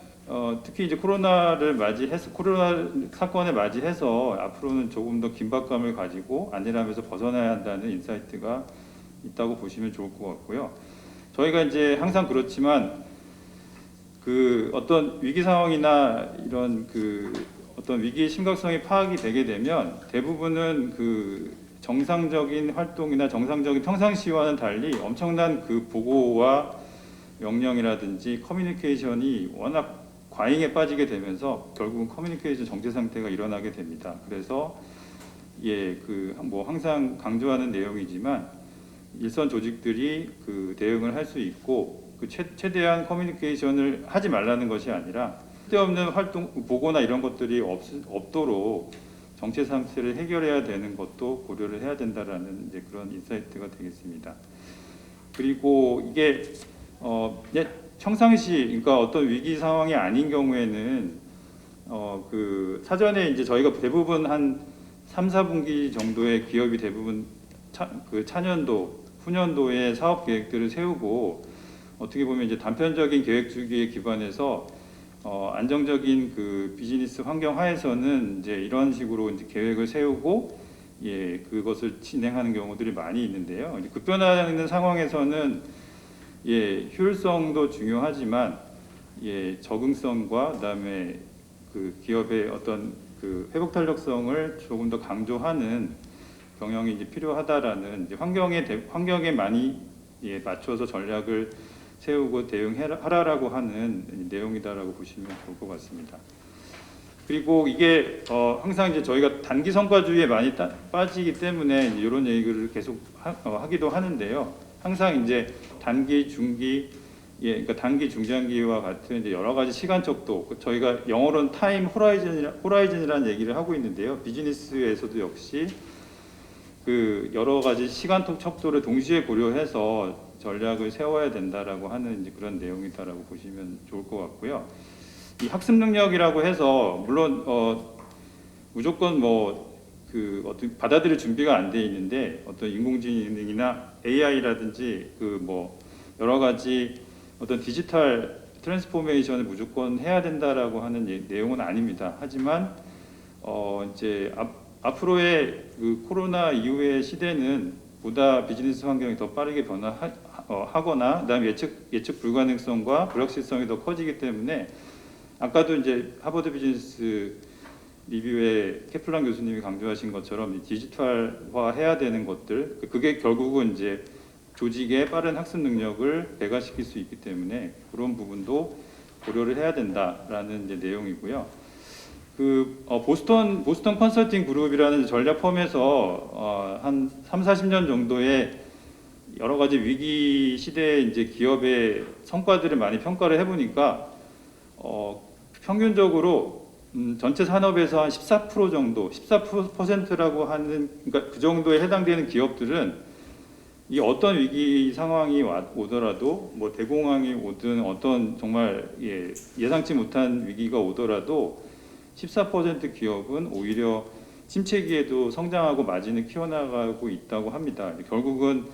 특히 이제 코로나 사건을 맞이해서 앞으로는 조금 더 긴박감을 가지고 안일함에서 벗어나야 한다는 인사이트가 있다고 보시면 좋을 것 같고요. 저희가 이제 항상 그렇지만 어떤 위기 상황이나 이런 어떤 위기의 심각성이 파악이 되게 되면 대부분은 정상적인 활동이나 정상적인 평상시와는 달리 엄청난 보고와 명령이라든지 커뮤니케이션이 워낙 과잉에 빠지게 되면서 결국은 커뮤니케이션 정체 상태가 일어나게 됩니다. 그래서 항상 강조하는 내용이지만 일선 조직들이 대응을 할 수 있고 최대한 커뮤니케이션을 하지 말라는 것이 아니라 쓸데없는 보고나 이런 것들이 없도록 정체 상태를 해결해야 되는 것도 고려를 해야 된다라는 이제 그런 인사이트가 되겠습니다. 그리고 이게 평상시 그러니까 어떤 위기 상황이 아닌 경우에는 사전에 이제 저희가 대부분 한 3, 4분기 정도의 기업이 대부분 차년도, 후년도에 사업 계획들을 세우고 어떻게 보면 이제 단편적인 계획 주기에 기반해서 안정적인 비즈니스 환경 하에서는 이제 이런 식으로 이제 계획을 세우고 그것을 진행하는 경우들이 많이 있는데요. 급변하는 상황에서는 예, 효율성도 중요하지만 예, 적응성과 그다음에 그 기업의 어떤 그 회복 탄력성을 조금 더 강조하는 경영이 이제 필요하다라는 이제 환경에 많이 예, 맞춰서 전략을 세우고 대응하라라고 하는 내용이다라고 보시면 좋을 것 같습니다. 그리고 이게 항상 이제 저희가 단기 성과주의에 많이 빠지기 때문에 이제 이런 얘기를 계속 하기도 하는데요. 항상 이제 단기, 중기, 예, 그러니까 단기, 중장기와 같은 이제 여러 가지 시간적도, 저희가 영어로는 타임 호라이즌이라는 얘기를 하고 있는데요. 비즈니스에서도 역시 그 여러 가지 시간적 척도를 동시에 고려해서 전략을 세워야 된다라고 하는 이제 그런 내용이다라고 보시면 좋을 것 같고요. 이 학습 능력이라고 해서 물론 무조건 뭐 그 어떤 받아들일 준비가 안 돼 있는데 어떤 인공지능이나 AI라든지 그 뭐 여러 가지 어떤 디지털 트랜스포메이션을 무조건 해야 된다라고 하는 내용은 아닙니다. 하지만 이제 앞으로의 그 코로나 이후의 시대는 보다 비즈니스 환경이 더 빠르게 변화하거나 그다음에 예측 불가능성과 불확실성이 더 커지기 때문에 아까도 이제 하버드 비즈니스 리뷰에 케플란 교수님이 강조하신 것처럼 디지털화 해야 되는 것들, 그게 결국은 이제 조직의 빠른 학습 능력을 배가시킬 수 있기 때문에 그런 부분도 고려를 해야 된다라는 이제 내용이고요. 그 보스턴 컨설팅 그룹이라는 전략 펌에서 한 30-40년 정도의 여러 가지 위기 시대에 이제 기업의 성과들을 많이 평가를 해보니까 평균적으로 전체 산업에서 한 14% 정도, 14%라고 하는, 그러니까 그 정도에 해당되는 기업들은 이 어떤 위기 상황이 오더라도 뭐 대공황이 오든 어떤 정말 예상치 못한 위기가 오더라도 14% 기업은 오히려 침체기에도 성장하고 마진을 키워나가고 있다고 합니다. 결국은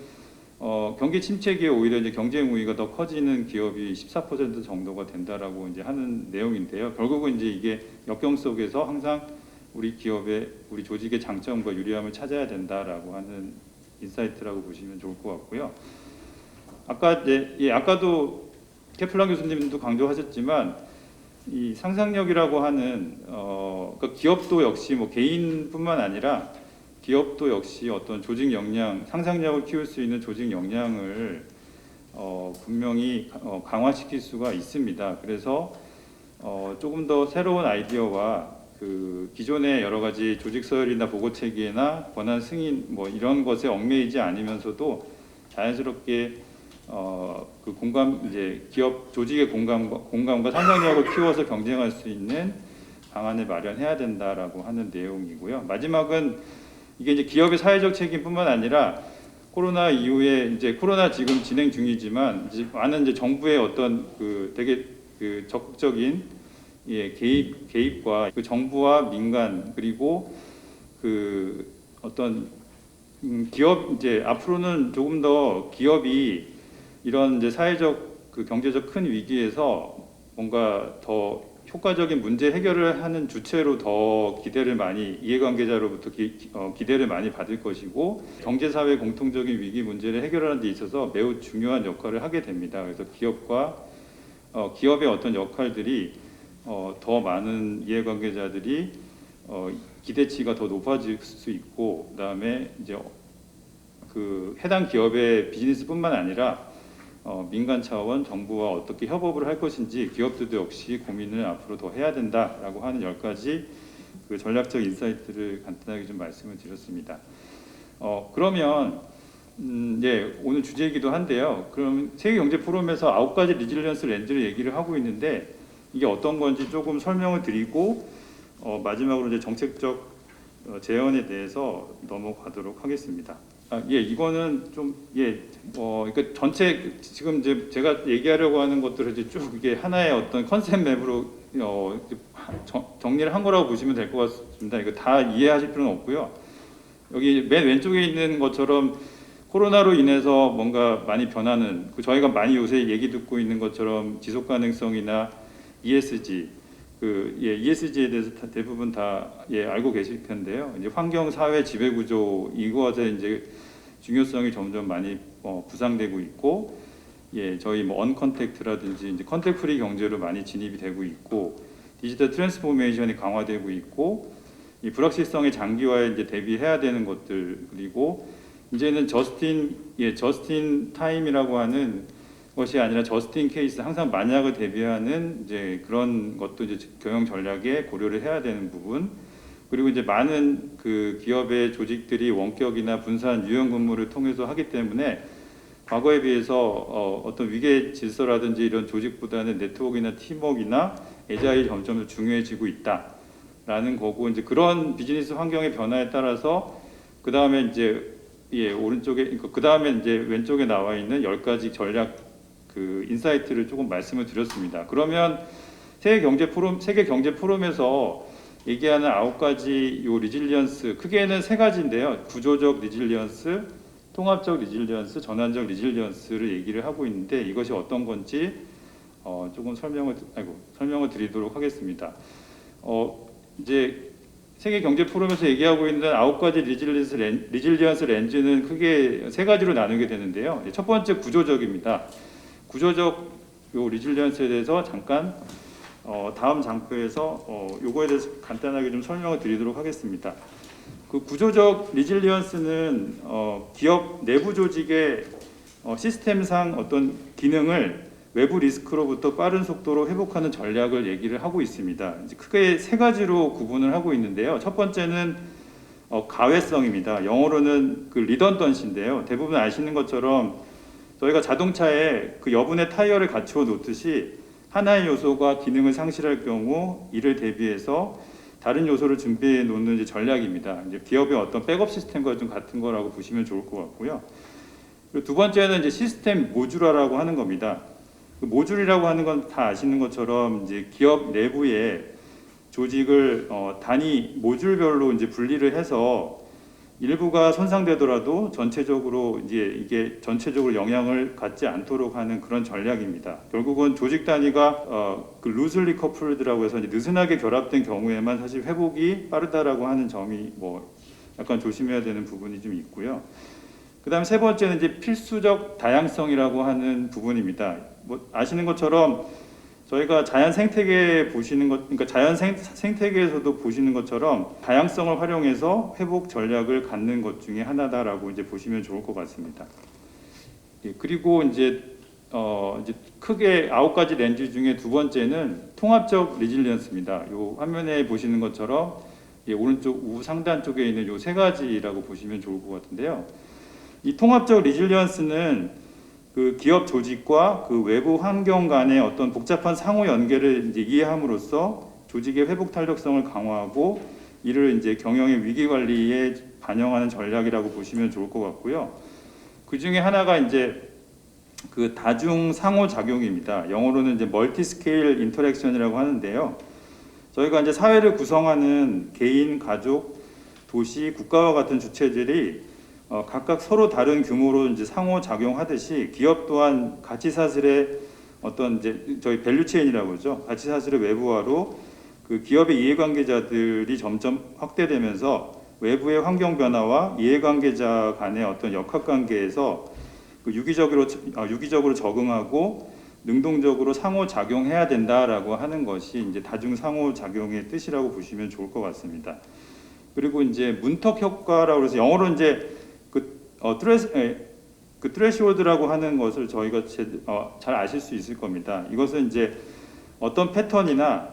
경기 침체기에 오히려 이제 경쟁 우위가 더 커지는 기업이 14% 정도가 된다라고 이제 하는 내용인데요. 결국은 이제 이게 역경 속에서 항상 우리 조직의 장점과 유리함을 찾아야 된다라고 하는 인사이트라고 보시면 좋을 것 같고요. 아까도 케플란 교수님도 강조하셨지만 이 상상력이라고 하는 그러니까 기업도 역시 뭐 개인뿐만 아니라 기업도 역시 어떤 조직 역량, 상상력을 키울 수 있는 조직 역량을 분명히 강화시킬 수가 있습니다. 그래서 조금 더 새로운 아이디어와 그 기존의 여러 가지 조직 서열이나 보고 체계나 권한 승인 뭐 이런 것에 얽매이지 않으면서도 자연스럽게 그 이제 기업 조직의 공감과 상상력을 키워서 경쟁할 수 있는 방안을 마련해야 된다라고 하는 내용이고요. 마지막은 이게 이제 기업의 사회적 책임뿐만 아니라 코로나 이후에 이제 코로나 지금 진행 중이지만 이제 많은 이제 정부의 어떤 그 되게 그 적극적인 개입과 그 정부와 민간 그리고 그 어떤 기업 이제 앞으로는 조금 더 기업이 이런 이제 사회적 그 경제적 큰 위기에서 뭔가 더 효과적인 문제 해결을 하는 주체로 더 기대를 많이 이해관계자로부터 기대를 많이 받을 것이고 경제사회 공통적인 위기 문제를 해결하는 데 있어서 매우 중요한 역할을 하게 됩니다. 그래서 기업의 어떤 역할들이 더 많은 이해관계자들이 기대치가 더 높아질 수 있고 그다음에 이제 그 해당 기업의 비즈니스뿐만 아니라 민간 차원 정부와 어떻게 협업을 할 것인지 기업들도 역시 고민을 앞으로 더 해야 된다라고 하는 10가지 그 전략적 인사이트를 간단하게 좀 말씀을 드렸습니다. 그러면 오늘 주제이기도 한데요. 그럼 세계경제 포럼에서 9가지 리질리언스 렌즈를 얘기를 하고 있는데 이게 어떤 건지 조금 설명을 드리고 마지막으로 이제 정책적 제언에 대해서 넘어가도록 하겠습니다. 이거는 그러니까 전체 지금 이제 제가 얘기하려고 하는 것들을 이제 쭉 이게 하나의 어떤 컨셉 맵으로 정리를 한 거라고 보시면 될 것 같습니다. 이거 다 이해하실 필요는 없고요. 여기 맨 왼쪽에 있는 것처럼 코로나로 인해서 뭔가 많이 변하는 저희가 많이 요새 얘기 듣고 있는 것처럼 지속 가능성이나 ESG ESG에 대해서 대부분 다 알고 계실 텐데요. 이제 환경, 사회, 지배 구조 이것에 이제 중요성이 점점 많이 부상되고 있고 저희 뭐 언컨택트라든지 이제 컨택 프리 경제로 많이 진입이 되고 있고, 디지털 트랜스포메이션이 강화되고 있고, 이 불확실성의 장기화에 이제 대비해야 되는 것들, 그리고 이제는 저스틴 타임이라고 하는 것이 아니라 저스틴 케이스, 항상 만약을 대비하는 이제 그런 것도 이제 경영 전략에 고려를 해야 되는 부분. 그리고 이제 많은 그 기업의 조직들이 원격이나 분산 유연 근무를 통해서 하기 때문에 과거에 비해서 어떤 위계 질서라든지 이런 조직보다는 네트워크나 팀워크나 애자일이 점점 더 중요해지고 있다라는 거고, 이제 그런 비즈니스 환경의 변화에 따라서 그 다음에 이제 오른쪽에 그 다음에 이제 왼쪽에 나와 있는 10가지 전략 그 인사이트를 조금 말씀을 드렸습니다. 그러면 세계 경제 포럼에서 얘기하는 9가지 요 리질리언스, 크게는 3가지인데요. 구조적 리질리언스, 통합적 리질리언스, 전환적 리질리언스를 얘기를 하고 있는데, 이것이 어떤 건지 조금 설명을 드리도록 하겠습니다. 이제 세계 경제 포럼에서 얘기하고 있는 9가지 리질리언스 렌즈는 크게 3가지로 나누게 되는데요. 첫 번째 구조적입니다. 구조적 요 리질리언스에 대해서 잠깐 다음 장표에서 요거에 대해서 간단하게 좀 설명을 드리도록 하겠습니다. 그 구조적 리질리언스는 기업 내부 조직의 시스템상 어떤 기능을 외부 리스크로부터 빠른 속도로 회복하는 전략을 얘기를 하고 있습니다. 이제 크게 3가지로 구분을 하고 있는데요. 첫 번째는 가외성입니다. 영어로는 그 리던던시인데요. 대부분 아시는 것처럼 저희가 자동차에 그 여분의 타이어를 갖추어 놓듯이 하나의 요소가 기능을 상실할 경우 이를 대비해서 다른 요소를 준비해 놓는 이제 전략입니다. 이제 기업의 어떤 백업 시스템과 좀 같은 거라고 보시면 좋을 것 같고요. 그리고 두 번째는 이제 시스템 모듈화라고 하는 겁니다. 그 모듈이라고 하는 건 다 아시는 것처럼 이제 기업 내부에 조직을 단위 모듈별로 이제 분리를 해서 일부가 손상되더라도 전체적으로 이게 전체적으로 영향을 갖지 않도록 하는 그런 전략입니다. 결국은 조직 단위가 그 루즐리 커플드라고 해서 이제 느슨하게 결합된 경우에만 사실 회복이 빠르다라고 하는 점이 뭐 약간 조심해야 되는 부분이 좀 있고요. 그다음에 3번째는 이제 필수적 다양성이라고 하는 부분입니다. 뭐 아시는 것처럼 저희가 자연 생태계 보시는 것, 그러니까 자연 생태계에서도 보시는 것처럼 다양성을 활용해서 회복 전략을 갖는 것 중에 하나다라고 이제 보시면 좋을 것 같습니다. 그리고 이제 크게 9가지 렌즈 중에 두 번째는 통합적 리질리언스입니다. 요 화면에 보시는 것처럼 오른쪽 우상단 쪽에 있는 요 3가지라고 보시면 좋을 것 같은데요. 이 통합적 리질리언스는 그 기업 조직과 그 외부 환경 간의 어떤 복잡한 상호 연계를 이제 이해함으로써 조직의 회복 탄력성을 강화하고 이를 이제 경영의 위기 관리에 반영하는 전략이라고 보시면 좋을 것 같고요. 그 중에 하나가 이제 그 다중 상호 작용입니다. 영어로는 이제 멀티 스케일 인터랙션이라고 하는데요. 저희가 이제 사회를 구성하는 개인, 가족, 도시, 국가와 같은 주체들이 각각 서로 다른 규모로 이제 상호 작용하듯이 기업 또한 가치 사슬의 어떤 이제 저희 밸류 체인이라고 하죠. 가치 사슬의 외부화로 그 기업의 이해관계자들이 점점 확대되면서 외부의 환경 변화와 이해관계자 간의 어떤 역학 관계에서 그 유기적으로 적응하고 능동적으로 상호 작용해야 된다라고 하는 것이 이제 다중 상호 작용의 뜻이라고 보시면 좋을 것 같습니다. 그리고 이제 문턱 효과라고 해서 영어로 이제 그 트레시홀드라고 하는 것을 저희가 잘 아실 수 있을 겁니다. 이것은 이제 어떤 패턴이나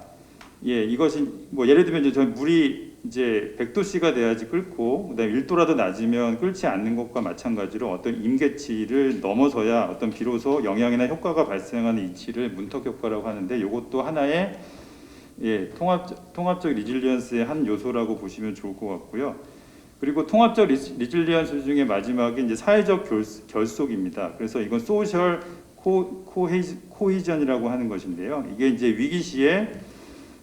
이것이 뭐 예를 들면 이제 저희 물이 이제 100도씨가 돼야지 끓고 그다음에 1도라도 낮으면 끓지 않는 것과 마찬가지로 어떤 임계치를 넘어서야 어떤 비로소 영향이나 효과가 발생하는 이치를 문턱 효과라고 하는데, 이것도 하나의 통합적 리질리언스의 한 요소라고 보시면 좋을 것 같고요. 그리고 통합적 리질리언스 중에 마지막이 이제 사회적 결속입니다. 그래서 이건 소셜 코히전이라고 하는 것인데요. 이게 이제 위기 시에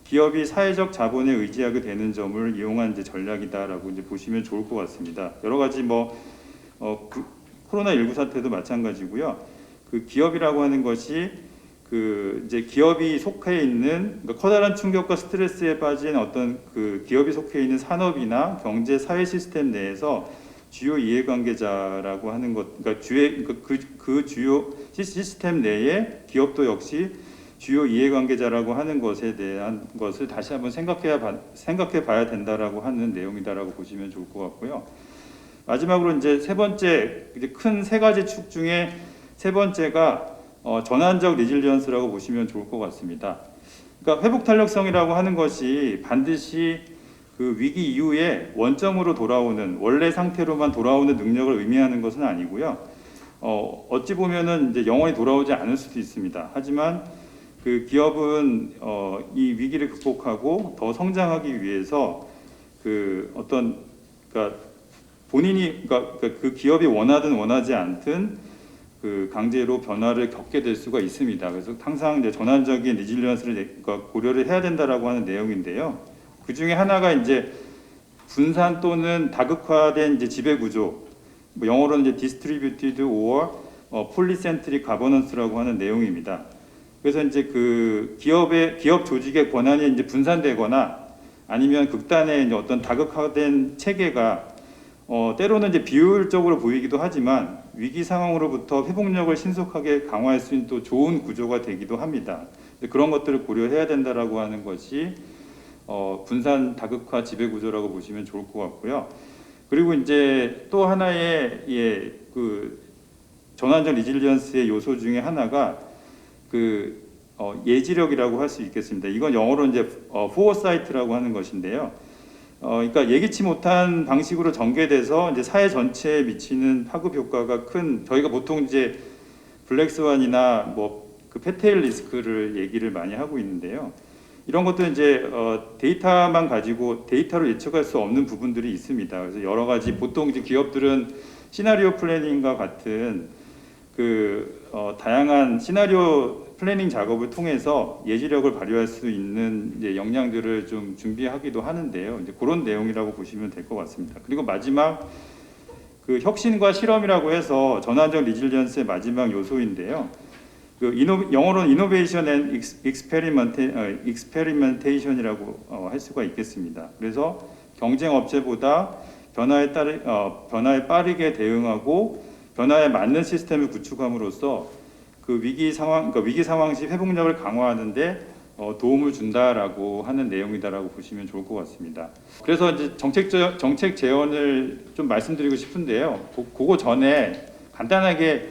기업이 사회적 자본에 의지하게 되는 점을 이용한 이제 전략이다라고 이제 보시면 좋을 것 같습니다. 여러 가지 코로나19 사태도 마찬가지고요. 그 기업이라고 하는 것이 그 이제 기업이 속해 있는 그러니까 커다란 충격과 스트레스에 빠진 어떤 그 기업이 속해 있는 산업이나 경제 사회 시스템 내에서 주요 이해관계자라고 하는 것, 그러니까 그 주요 시스템 내에 기업도 역시 주요 이해관계자라고 하는 것에 대한 것을 다시 한번 생각해 봐야 된다라고 하는 내용이다라고 보시면 좋을 것 같고요. 마지막으로 이제 세 번째 큰 세 가지 축 중에 세 번째가 전환적 리질리언스라고 보시면 좋을 것 같습니다. 그러니까 회복 탄력성이라고 하는 것이 반드시 그 위기 이후에 원점으로 돌아오는 원래 상태로만 돌아오는 능력을 의미하는 것은 아니고요. 어찌 보면은 이제 영원히 돌아오지 않을 수도 있습니다. 하지만 그 기업은 이 위기를 극복하고 더 성장하기 위해서 그 어떤 그러니까 본인이 그러니까 그 기업이 원하든 원하지 않든 그 강제로 변화를 겪게 될 수가 있습니다. 그래서 항상 이제 전환적인 리질리언스를 고려를 해야 된다라고 하는 내용인데요. 그 중에 하나가 이제 분산 또는 다극화된 이제 지배 구조, 뭐 영어로는 이제 distributed or polycentric governance라고 하는 내용입니다. 그래서 이제 그 기업 조직의 권한이 이제 분산되거나 아니면 극단의 이제 어떤 다극화된 체계가 때로는 이제 비효율적으로 보이기도 하지만 위기 상황으로부터 회복력을 신속하게 강화할 수 있는 또 좋은 구조가 되기도 합니다. 그런 것들을 고려해야 된다라고 하는 것이 분산 다극화 지배 구조라고 보시면 좋을 것 같고요. 그리고 이제 또 하나의 그 전환적 리질리언스의 요소 중에 하나가 그 예지력이라고 할 수 있겠습니다. 이건 영어로 이제 포어사이트라고 하는 것인데요. 그러니까 예기치 못한 방식으로 전개돼서 이제 사회 전체에 미치는 파급 효과가 큰 저희가 보통 이제 블랙스완이나 뭐 그 패테일 리스크를 얘기를 많이 하고 있는데요. 이런 것도 이제 데이터만 가지고 데이터로 예측할 수 없는 부분들이 있습니다. 그래서 여러 가지 보통 이제 기업들은 시나리오 플래닝과 같은 그 다양한 시나리오 플래닝 작업을 통해서 예지력을 발휘할 수 있는 이제 역량들을 좀 준비하기도 하는데요. 이제 그런 내용이라고 보시면 될 것 같습니다. 그리고 마지막 그 혁신과 실험이라고 해서 전환적 리질리언스의 마지막 요소인데요. 그 영어로는 Innovation and Experimentation이라고 할 수가 있겠습니다. 그래서 경쟁 업체보다 변화에 빠르게 대응하고 변화에 맞는 시스템을 구축함으로써 그 위기 상황 시 회복력을 강화하는데 도움을 준다라고 하는 내용이다라고 보시면 좋을 것 같습니다. 그래서 이제 정책 제언을 좀 말씀드리고 싶은데요. 그거 전에 간단하게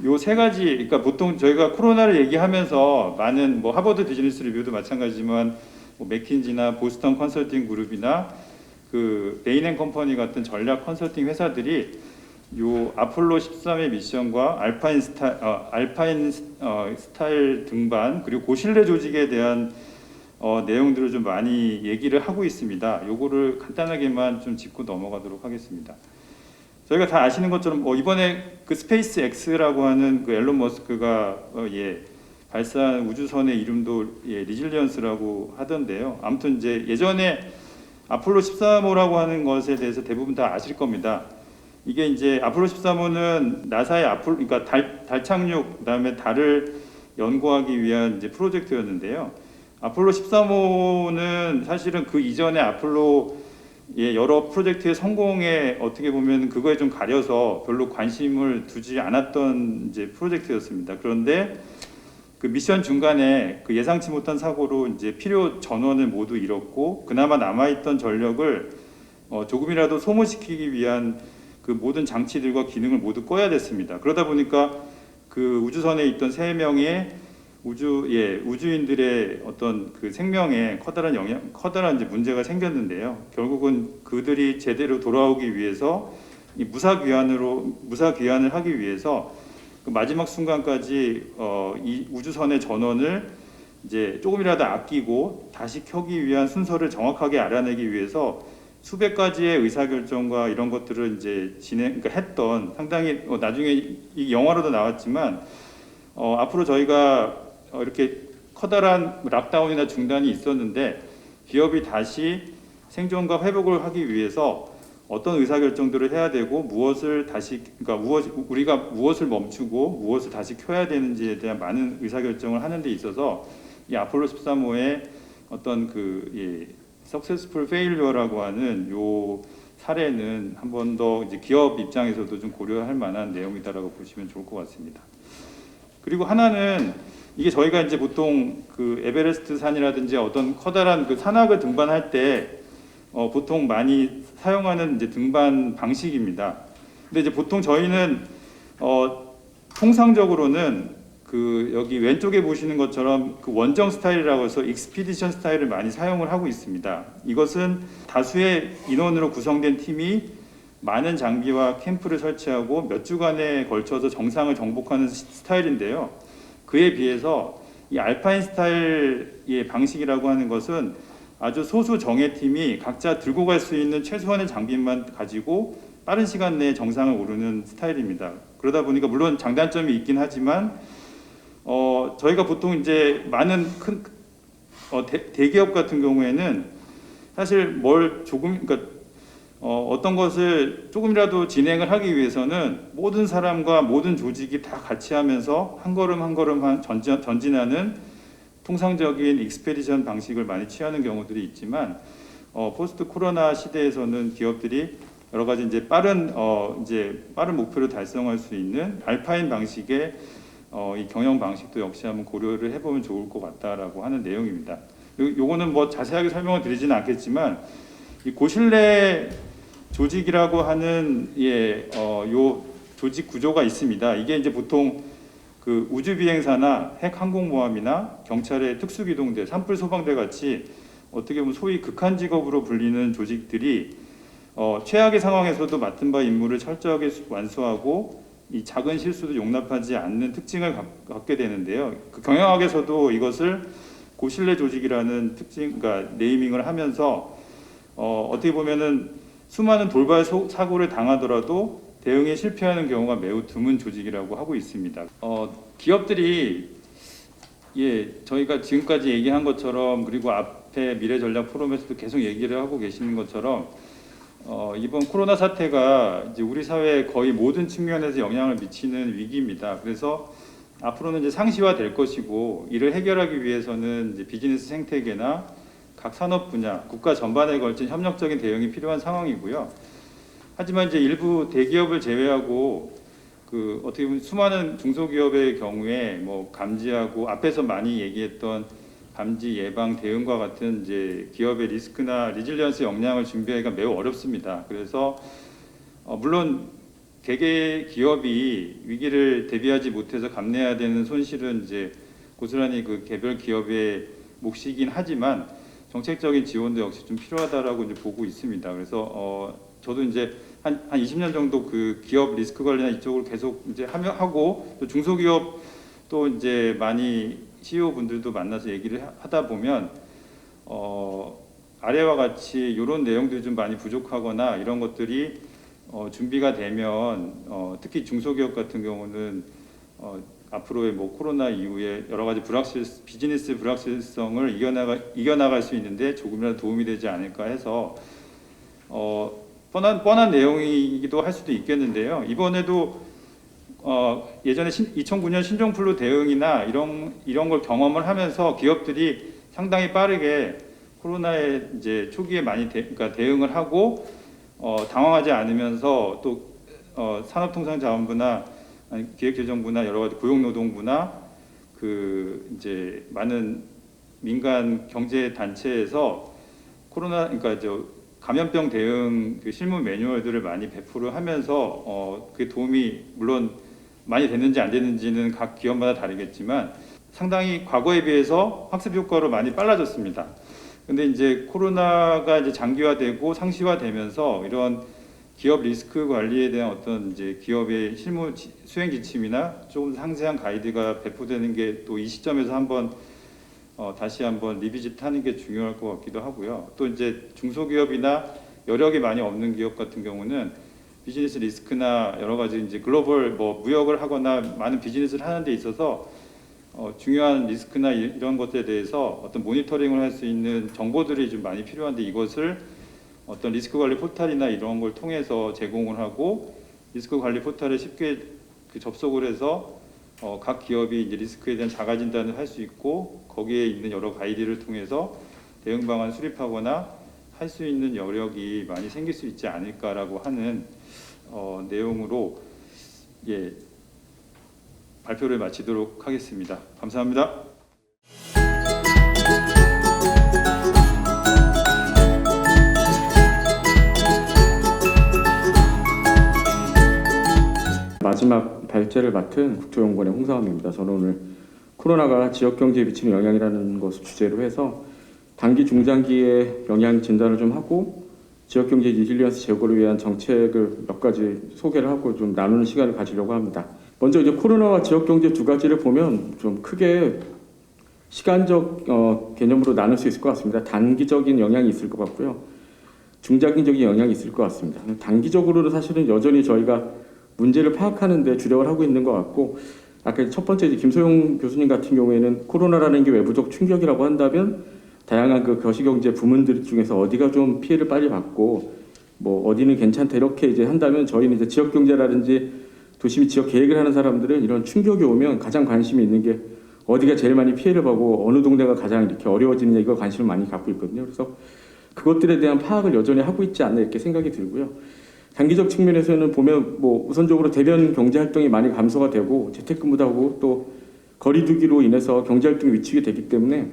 요 세 가지, 그러니까 보통 저희가 코로나를 얘기하면서 많은 뭐 하버드 비즈니스 리뷰도 마찬가지지만 뭐 맥킨지나 보스턴 컨설팅 그룹이나 그 베인앤컴퍼니 같은 전략 컨설팅 회사들이 요 아폴로 13의 미션과 알파인 스타일 등반 그리고 고신뢰 조직에 대한 내용들을 좀 많이 얘기를 하고 있습니다. 요거를 간단하게만 좀 짚고 넘어가도록 하겠습니다. 저희가 다 아시는 것처럼 이번에 그 스페이스 X라고 하는 그 앨런 머스크가 발사한 우주선의 이름도 리질리언스라고 하던데요. 아무튼 이제 예전에 아폴로 13호라고 하는 것에 대해서 대부분 다 아실 겁니다. 이게 이제 아폴로 13호는 나사의 그러니까 달 착륙 그다음에 달을 연구하기 위한 이제 프로젝트였는데요. 아폴로 13호는 사실은 그 이전에 아폴로 여러 프로젝트의 성공에 어떻게 보면 그거에 좀 가려서 별로 관심을 두지 않았던 이제 프로젝트였습니다. 그런데 그 미션 중간에 그 예상치 못한 사고로 이제 필요 전원을 모두 잃었고 그나마 남아있던 전력을 조금이라도 소모시키기 위한 그 모든 장치들과 기능을 모두 꺼야 됐습니다. 그러다 보니까 그 우주선에 있던 3명의 우주인들의 어떤 그 생명에 커다란 이제 문제가 생겼는데요. 결국은 그들이 제대로 돌아오기 위해서 이 무사 귀환을 하기 위해서 그 마지막 순간까지 이 우주선의 전원을 이제 조금이라도 아끼고 다시 켜기 위한 순서를 정확하게 알아내기 위해서 수백 가지의 의사결정과 이런 것들을 이제 그러니까 했던 상당히 나중에 이 영화로도 나왔지만 앞으로 저희가 이렇게 커다란 락다운이나 중단이 있었는데 기업이 다시 생존과 회복을 하기 위해서 어떤 의사결정들을 해야 되고 우리가 무엇을 멈추고 무엇을 다시 켜야 되는지에 대한 많은 의사결정을 하는 데 있어서 이 아폴로 13호의 어떤 successful failure라고 하는 요 사례는 한 번 더 이제 기업 입장에서도 좀 고려할 만한 내용이다라고 보시면 좋을 것 같습니다. 그리고 하나는 이게 저희가 이제 보통 그 에베레스트 산이라든지 어떤 커다란 그 산악을 등반할 때 보통 많이 사용하는 이제 등반 방식입니다. 근데 이제 보통 저희는 통상적으로는 그 여기 왼쪽에 보시는 것처럼 그 원정 스타일이라고 해서 익스피디션 스타일을 많이 사용을 하고 있습니다. 이것은 다수의 인원으로 구성된 팀이 많은 장비와 캠프를 설치하고 몇 주간에 걸쳐서 정상을 정복하는 스타일인데요. 그에 비해서 이 알파인 스타일의 방식이라고 하는 것은 아주 소수 정예팀이 각자 들고 갈 수 있는 최소한의 장비만 가지고 빠른 시간 내에 정상을 오르는 스타일입니다. 그러다 보니까 물론 장단점이 있긴 하지만 저희가 보통 이제 많은 큰 대기업 같은 경우에는 사실 뭘 조금 그러니까 어떤 것을 조금이라도 진행을 하기 위해서는 모든 사람과 모든 조직이 다 같이 하면서 한 걸음 한 걸음 전진하는 통상적인 익스페디션 방식을 많이 취하는 경우들이 있지만 포스트 코로나 시대에서는 기업들이 여러 가지 이제 빠른 목표를 달성할 수 있는 알파인 방식의 이 경영 방식도 역시 한번 고려를 해보면 좋을 것 같다라고 하는 내용입니다. 요거는 뭐 자세하게 설명을 드리지는 않겠지만 이 고실내 조직이라고 하는 요 조직 구조가 있습니다. 이게 이제 보통 그 우주 비행사나 핵 항공모함이나 경찰의 특수기동대, 산불 소방대 같이 어떻게 보면 소위 극한 직업으로 불리는 조직들이 최악의 상황에서도 맡은 바 임무를 철저하게 완수하고 이 작은 실수도 용납하지 않는 특징을 갖게 되는데요. 그 경영학에서도 이것을 고실내 조직이라는 특징, 그러니까 네이밍을 하면서 어떻게 보면은 수많은 돌발 사고를 당하더라도 대응에 실패하는 경우가 매우 드문 조직이라고 하고 있습니다. 기업들이 저희가 지금까지 얘기한 것처럼 그리고 앞에 미래전략 포럼에서도 계속 얘기를 하고 계시는 것처럼 이번 코로나 사태가 이제 우리 사회의 거의 모든 측면에서 영향을 미치는 위기입니다. 그래서 앞으로는 이제 상시화될 것이고 이를 해결하기 위해서는 이제 비즈니스 생태계나 각 산업 분야, 국가 전반에 걸친 협력적인 대응이 필요한 상황이고요. 하지만 이제 일부 대기업을 제외하고 그 어떻게 보면 수많은 중소기업의 경우에 뭐 감지하고 앞에서 많이 얘기했던 감지, 예방, 대응과 같은 이제 기업의 리스크나 리질리언스 역량을 준비하기가 매우 어렵습니다. 그래서 물론 개개 기업이 위기를 대비하지 못해서 감내해야 되는 손실은 이제 고스란히 그 개별 기업의 몫이긴 하지만 정책적인 지원도 역시 좀 필요하다라고 이제 보고 있습니다. 그래서 저도 이제 한 20년 정도 그 기업 리스크 관리나 이쪽을 계속 이제 하고 또 중소기업 또 이제 많이 CEO 분들도 만나서 얘기를 하다 보면 아래와 같이 이런 내용들이 좀 많이 부족하거나 이런 것들이 준비가 되면 특히 중소기업 같은 경우는 앞으로의 뭐 코로나 이후에 여러 가지 비즈니스 불확실성을 이겨나갈 수 있는데 조금이라도 도움이 되지 않을까 해서 뻔한 내용이기도 할 수도 있겠는데요. 이번에도 예전에 2009년 신종플루 대응이나 이런 걸 경험을 하면서 기업들이 상당히 빠르게 코로나에 이제 초기에 많이 그러니까 대응을 하고 당황하지 않으면서 또 산업통상자원부나 기획재정부나 여러 가지 고용노동부나 그 이제 많은 민간 경제 단체에서 그러니까 감염병 대응 그 실무 매뉴얼들을 많이 배포를 하면서 그게 도움이 물론 많이 됐는지 안 됐는지는 각 기업마다 다르겠지만 상당히 과거에 비해서 학습 효과로 많이 빨라졌습니다. 근데 이제 코로나가 이제 장기화되고 상시화되면서 이런 기업 리스크 관리에 대한 어떤 이제 기업의 실무 수행 지침이나 조금 상세한 가이드가 배포되는 게 또 이 시점에서 한번 다시 한번 리비짓 하는 게 중요할 것 같기도 하고요. 또 이제 중소기업이나 여력이 많이 없는 기업 같은 경우는 비즈니스 리스크나 여러 가지 이제 글로벌 뭐 무역을 하거나 많은 비즈니스를 하는 데 있어서 중요한 리스크나 이런 것에 대해서 어떤 모니터링을 할 수 있는 정보들이 좀 많이 필요한데 이것을 어떤 리스크 관리 포털이나 이런 걸 통해서 제공을 하고 리스크 관리 포털에 쉽게 접속을 해서 각 기업이 이제 리스크에 대한 자가 진단을 할 수 있고 거기에 있는 여러 가이드를 통해서 대응 방안 수립하거나 할 수 있는 여력이 많이 생길 수 있지 않을까라고 하는 내용으로 발표를 마치도록 하겠습니다. 감사합니다. 마지막 발제를 맡은 국토연구원의 홍사원입니다. 저는 오늘 코로나가 지역 경제에 미치는 영향이라는 것을 주제로 해서 단기, 중장기의 영향 진단을 좀 하고 지역 경제 리질리언스 제고를 위한 정책을 몇 가지 소개를 하고 좀 나누는 시간을 가지려고 합니다. 먼저 이제 코로나와 지역 경제 두 가지를 보면 좀 크게 시간적 개념으로 나눌 수 있을 것 같습니다. 단기적인 영향이 있을 것 같고요. 중장기적인 영향이 있을 것 같습니다. 단기적으로는 사실은 여전히 저희가 문제를 파악하는 데 주력을 하고 있는 것 같고, 아까 첫 번째 김소영 교수님 같은 경우에는 코로나라는 게 외부적 충격이라고 한다면 다양한 그 거시경제 부문들 중에서 어디가 좀 피해를 빨리 받고 뭐 어디는 괜찮다 이렇게 이제 한다면, 저희는 이제 지역 경제라든지 도시 및 지역 계획을 하는 사람들은 이런 충격이 오면 가장 관심이 있는 게 어디가 제일 많이 피해를 받고 어느 동네가 가장 이렇게 어려워지느냐, 이거 관심을 많이 갖고 있거든요. 그래서 그것들에 대한 파악을 여전히 하고 있지 않나 이렇게 생각이 들고요. 단기적 측면에서는 보면 뭐 우선적으로 대면 경제 활동이 많이 감소가 되고 재택근무도 하고 또 거리두기로 인해서 경제 활동이 위축이 되기 때문에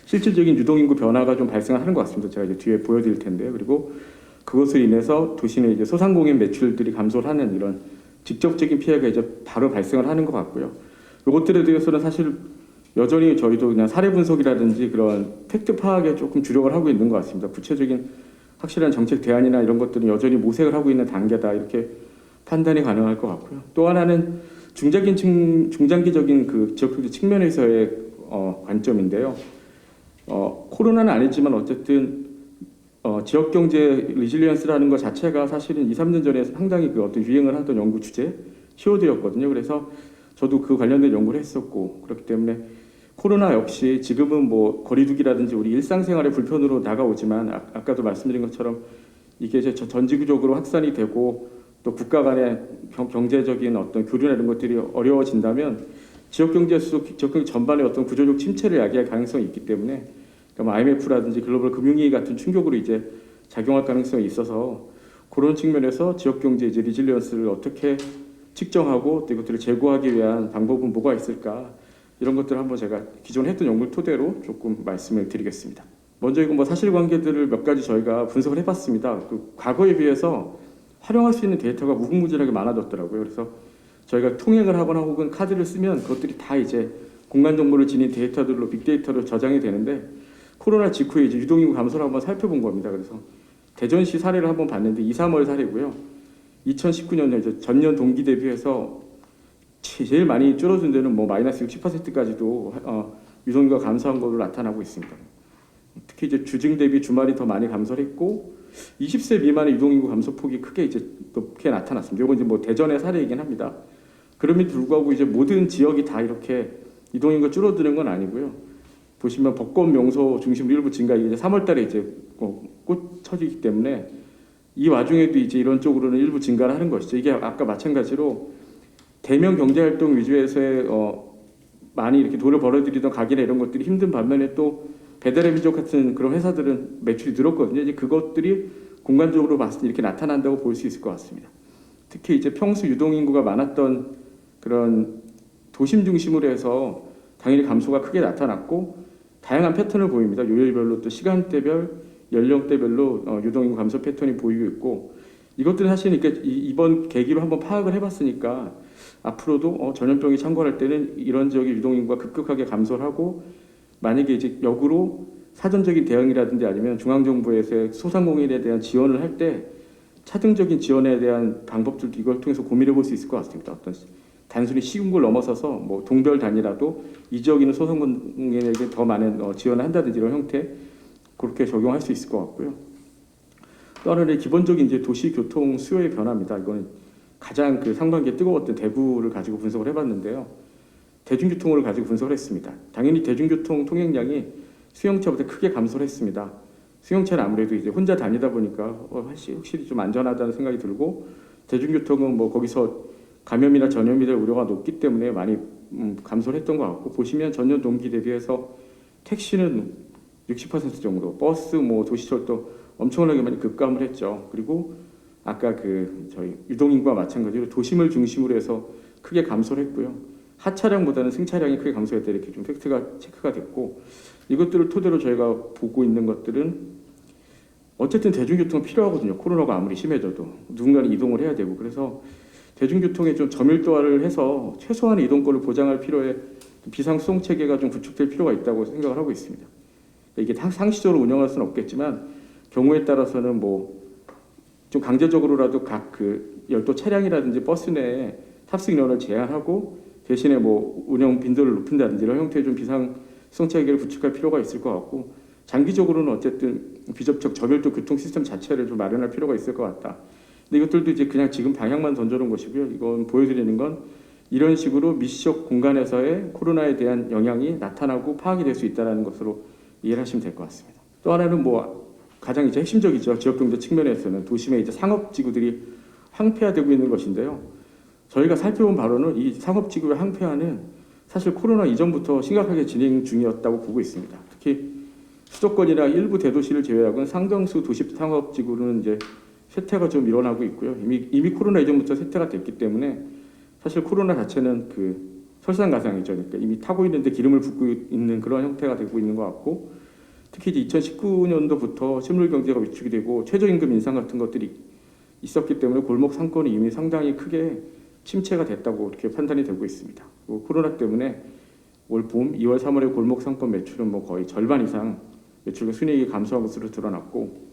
실질적인 유동인구 변화가 좀 발생하는 것 같습니다. 제가 이제 뒤에 보여드릴 텐데요. 그리고 그것으로 인해서 도시는 이제 소상공인 매출들이 감소를 하는 이런 직접적인 피해가 이제 바로 발생을 하는 것 같고요. 이것들에 대해서는 사실 여전히 저희도 그냥 사례 분석이라든지 그런 팩트 파악에 조금 주력을 하고 있는 것 같습니다. 구체적인 확실한 정책 대안이나 이런 것들은 여전히 모색을 하고 있는 단계다, 이렇게 판단이 가능할 것 같고요. 또 하나는 중장기적인 그 지역경제 측면에서의 관점인데요. 코로나는 아니지만 어쨌든 지역경제 리질리언스라는 것 자체가 사실은 2, 3년 전에 상당히 그 어떤 유행을 하던 연구 주제, 키워드였거든요. 그래서 저도 그 관련된 연구를 했었고, 그렇기 때문에 코로나 역시 지금은 뭐 거리두기라든지 우리 일상생활의 불편으로 다가오지만 아까도 말씀드린 것처럼 이게 이제 전지구적으로 확산이 되고 또 국가 간의 경제적인 어떤 교류나 이런 것들이 어려워진다면 지역경제 전반의 어떤 구조적 침체를 야기할 가능성이 있기 때문에, 그러니까 IMF라든지 글로벌 금융위기 같은 충격으로 이제 작용할 가능성이 있어서 그런 측면에서 지역경제 이제 리질리언스를 어떻게 측정하고 또 이것들을 제고하기 위한 방법은 뭐가 있을까, 이런 것들을 한번 제가 기존에 했던 연구를 토대로 조금 말씀을 드리겠습니다. 먼저 이거 뭐 사실관계들을 몇 가지 저희가 분석을 해봤습니다. 그 과거에 비해서 활용할 수 있는 데이터가 무궁무진하게 많아졌더라고요. 그래서 저희가 통행을 하거나 혹은 카드를 쓰면 그것들이 다 이제 공간 정보를 지닌 데이터들로 빅데이터로 저장이 되는데, 코로나 직후에 이제 유동인구 감소를 한번 살펴본 겁니다. 그래서 대전시 사례를 한번 봤는데 2, 3월 사례고요. 2019년 이제 전년 동기 대비해서 제일 많이 줄어든 데는 뭐 마이너스 60%까지도 유동인구가 감소한 것으로 나타나고 있습니다. 특히 이제 주중 대비 주말이 더 많이 감소를 했고 20세 미만의 유동인구 감소폭이 크게 이제 높게 나타났습니다. 이건 이제 뭐 대전의 사례이긴 합니다. 그럼에도 불구하고 이제 모든 지역이 다 이렇게 유동인구가 줄어드는 건 아니고요. 보시면 벚꽃 명소 중심으로 일부 증가, 이제 3월달에 이제 꽃 쳐지기 때문에 이 와중에도 이제 이런 쪽으로는 일부 증가를 하는 것이죠. 이게 아까 마찬가지로 대면 경제활동 위주에서의 많이 이렇게 돈을 벌어들이던 가게나 이런 것들이 힘든 반면에 또 배달의 민족 같은 그런 회사들은 매출이 늘었거든요. 이제 그것들이 공간적으로 봤을 때 이렇게 나타난다고 볼 수 있을 것 같습니다. 특히 이제 평소 유동인구가 많았던 그런 도심 중심으로 해서 당연히 감소가 크게 나타났고 다양한 패턴을 보입니다. 요일별로 또 시간대별, 연령대별로 유동인구 감소 패턴이 보이고 있고, 이것들은 사실 이번 계기로 한번 파악을 해봤으니까 앞으로도 전염병이 창궐할 때는 이런 지역의 유동인구가 급격하게 감소를 하고, 만약에 이제 역으로 사전적인 대응이라든지 아니면 중앙정부에서 소상공인에 대한 지원을 할 때 차등적인 지원에 대한 방법들도 이걸 통해서 고민해 볼 수 있을 것 같습니다. 어떤 단순히 시군구를 넘어서서 뭐 동별 단위라도 이 지역에 있는 소상공인에게 더 많은 지원을 한다든지 이런 형태, 그렇게 적용할 수 있을 것 같고요. 또 하나는 기본적인 이제 도시 교통 수요의 변화입니다. 이건 가장 그 상반기에 뜨거웠던 대구를 가지고 분석을 해봤는데요. 대중교통을 가지고 분석을 했습니다. 당연히 대중교통 통행량이 수용차보다 크게 감소를 했습니다. 수용차는 아무래도 이제 혼자 다니다 보니까 확실히 좀 안전하다는 생각이 들고, 대중교통은 뭐 거기서 감염이나 전염이 될 우려가 높기 때문에 많이 감소를 했던 것 같고, 보시면 전년 동기 대비해서 택시는 60% 정도, 버스, 뭐 도시철도 엄청나게 많이 급감을 했죠. 그리고 아까 그 저희 유동인구와 마찬가지로 도심을 중심으로 해서 크게 감소를 했고요. 하차량보다는 승차량이 크게 감소했다 이렇게 좀 팩트가 체크가 됐고 이것들을 토대로 저희가 보고 있는 것들은 어쨌든 대중교통은 필요하거든요. 코로나가 아무리 심해져도 누군가는 이동을 해야 되고 그래서 대중교통에 좀 점유율화를 해서 최소한의 이동권을 보장할 필요에 비상수송 체계가 좀 구축될 필요가 있다고 생각을 하고 있습니다. 이게 상시적으로 운영할 수는 없겠지만 경우에 따라서는 뭐 좀 강제적으로라도 각 그 열도 차량이라든지 버스 내에 탑승 인원을 제한하고 대신에 뭐 운영 빈도를 높인다든지 이런 형태의 좀 비상수송 체계를 구축할 필요가 있을 것 같고 장기적으로는 어쨌든 비접촉 저별도 교통 시스템 자체를 좀 마련할 필요가 있을 것 같다. 근데 이것들도 이제 그냥 지금 방향만 던져놓은 것이고요. 이건 보여드리는 건 이런 식으로 미시적 공간에서의 코로나에 대한 영향이 나타나고 파악이 될 수 있다는 것으로 이해를 하시면 될 것 같습니다. 또 하나는 뭐 가장 이제 핵심적이죠. 지역경제 측면에서는 도심의 이제 상업지구들이 황폐화되고 있는 것인데요. 저희가 살펴본 바로는 이 상업지구의 황폐화는 사실 코로나 이전부터 심각하게 진행 중이었다고 보고 있습니다. 특히 수도권이나 일부 대도시를 제외하고는 상당수 도시 상업지구는 이제 쇠퇴가 좀 일어나고 있고요. 이미 코로나 이전부터 쇠퇴가 됐기 때문에 사실 코로나 자체는 그 설상가상이죠. 그러니까 이미 타고 있는데 기름을 붓고 있는 그런 형태가 되고 있는 것 같고 특히 이제 2019년도부터 실물 경제가 위축이 되고 최저임금 인상 같은 것들이 있었기 때문에 골목 상권이 이미 상당히 크게 침체가 됐다고 이렇게 판단이 되고 있습니다. 코로나 때문에 올 봄 2월, 3월의 골목 상권 매출은 뭐 거의 절반 이상 매출과 순이익이 감소한 것으로 드러났고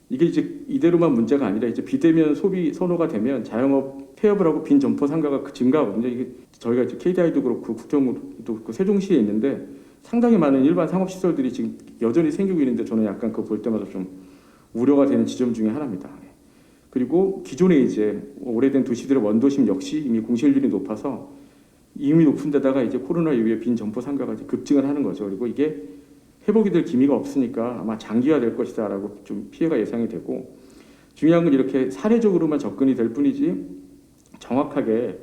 이게 이제 이대로만 문제가 아니라 이제 비대면 소비 선호가 되면 자영업 폐업을 하고 빈 점포 상가가 증가하거든요. 이게 저희가 이제 KDI도 그렇고 구청도 그렇고 세종시에 있는데 상당히 많은 일반 상업 시설들이 지금 여전히 생기고 있는데 저는 약간 그거 볼 때마다 좀 우려가 되는 지점 중에 하나입니다. 그리고 기존에 이제 오래된 도시들의 원도심 역시 이미 공실률이 높아서 이미 높은 데다가 이제 코로나 이후에 빈 점포 상가가 이제 급증을 하는 거죠. 그리고 이게 회복이 될 기미가 없으니까 아마 장기화될 것이다라고 좀 피해가 예상이 되고 중요한 건 이렇게 사례적으로만 접근이 될 뿐이지 정확하게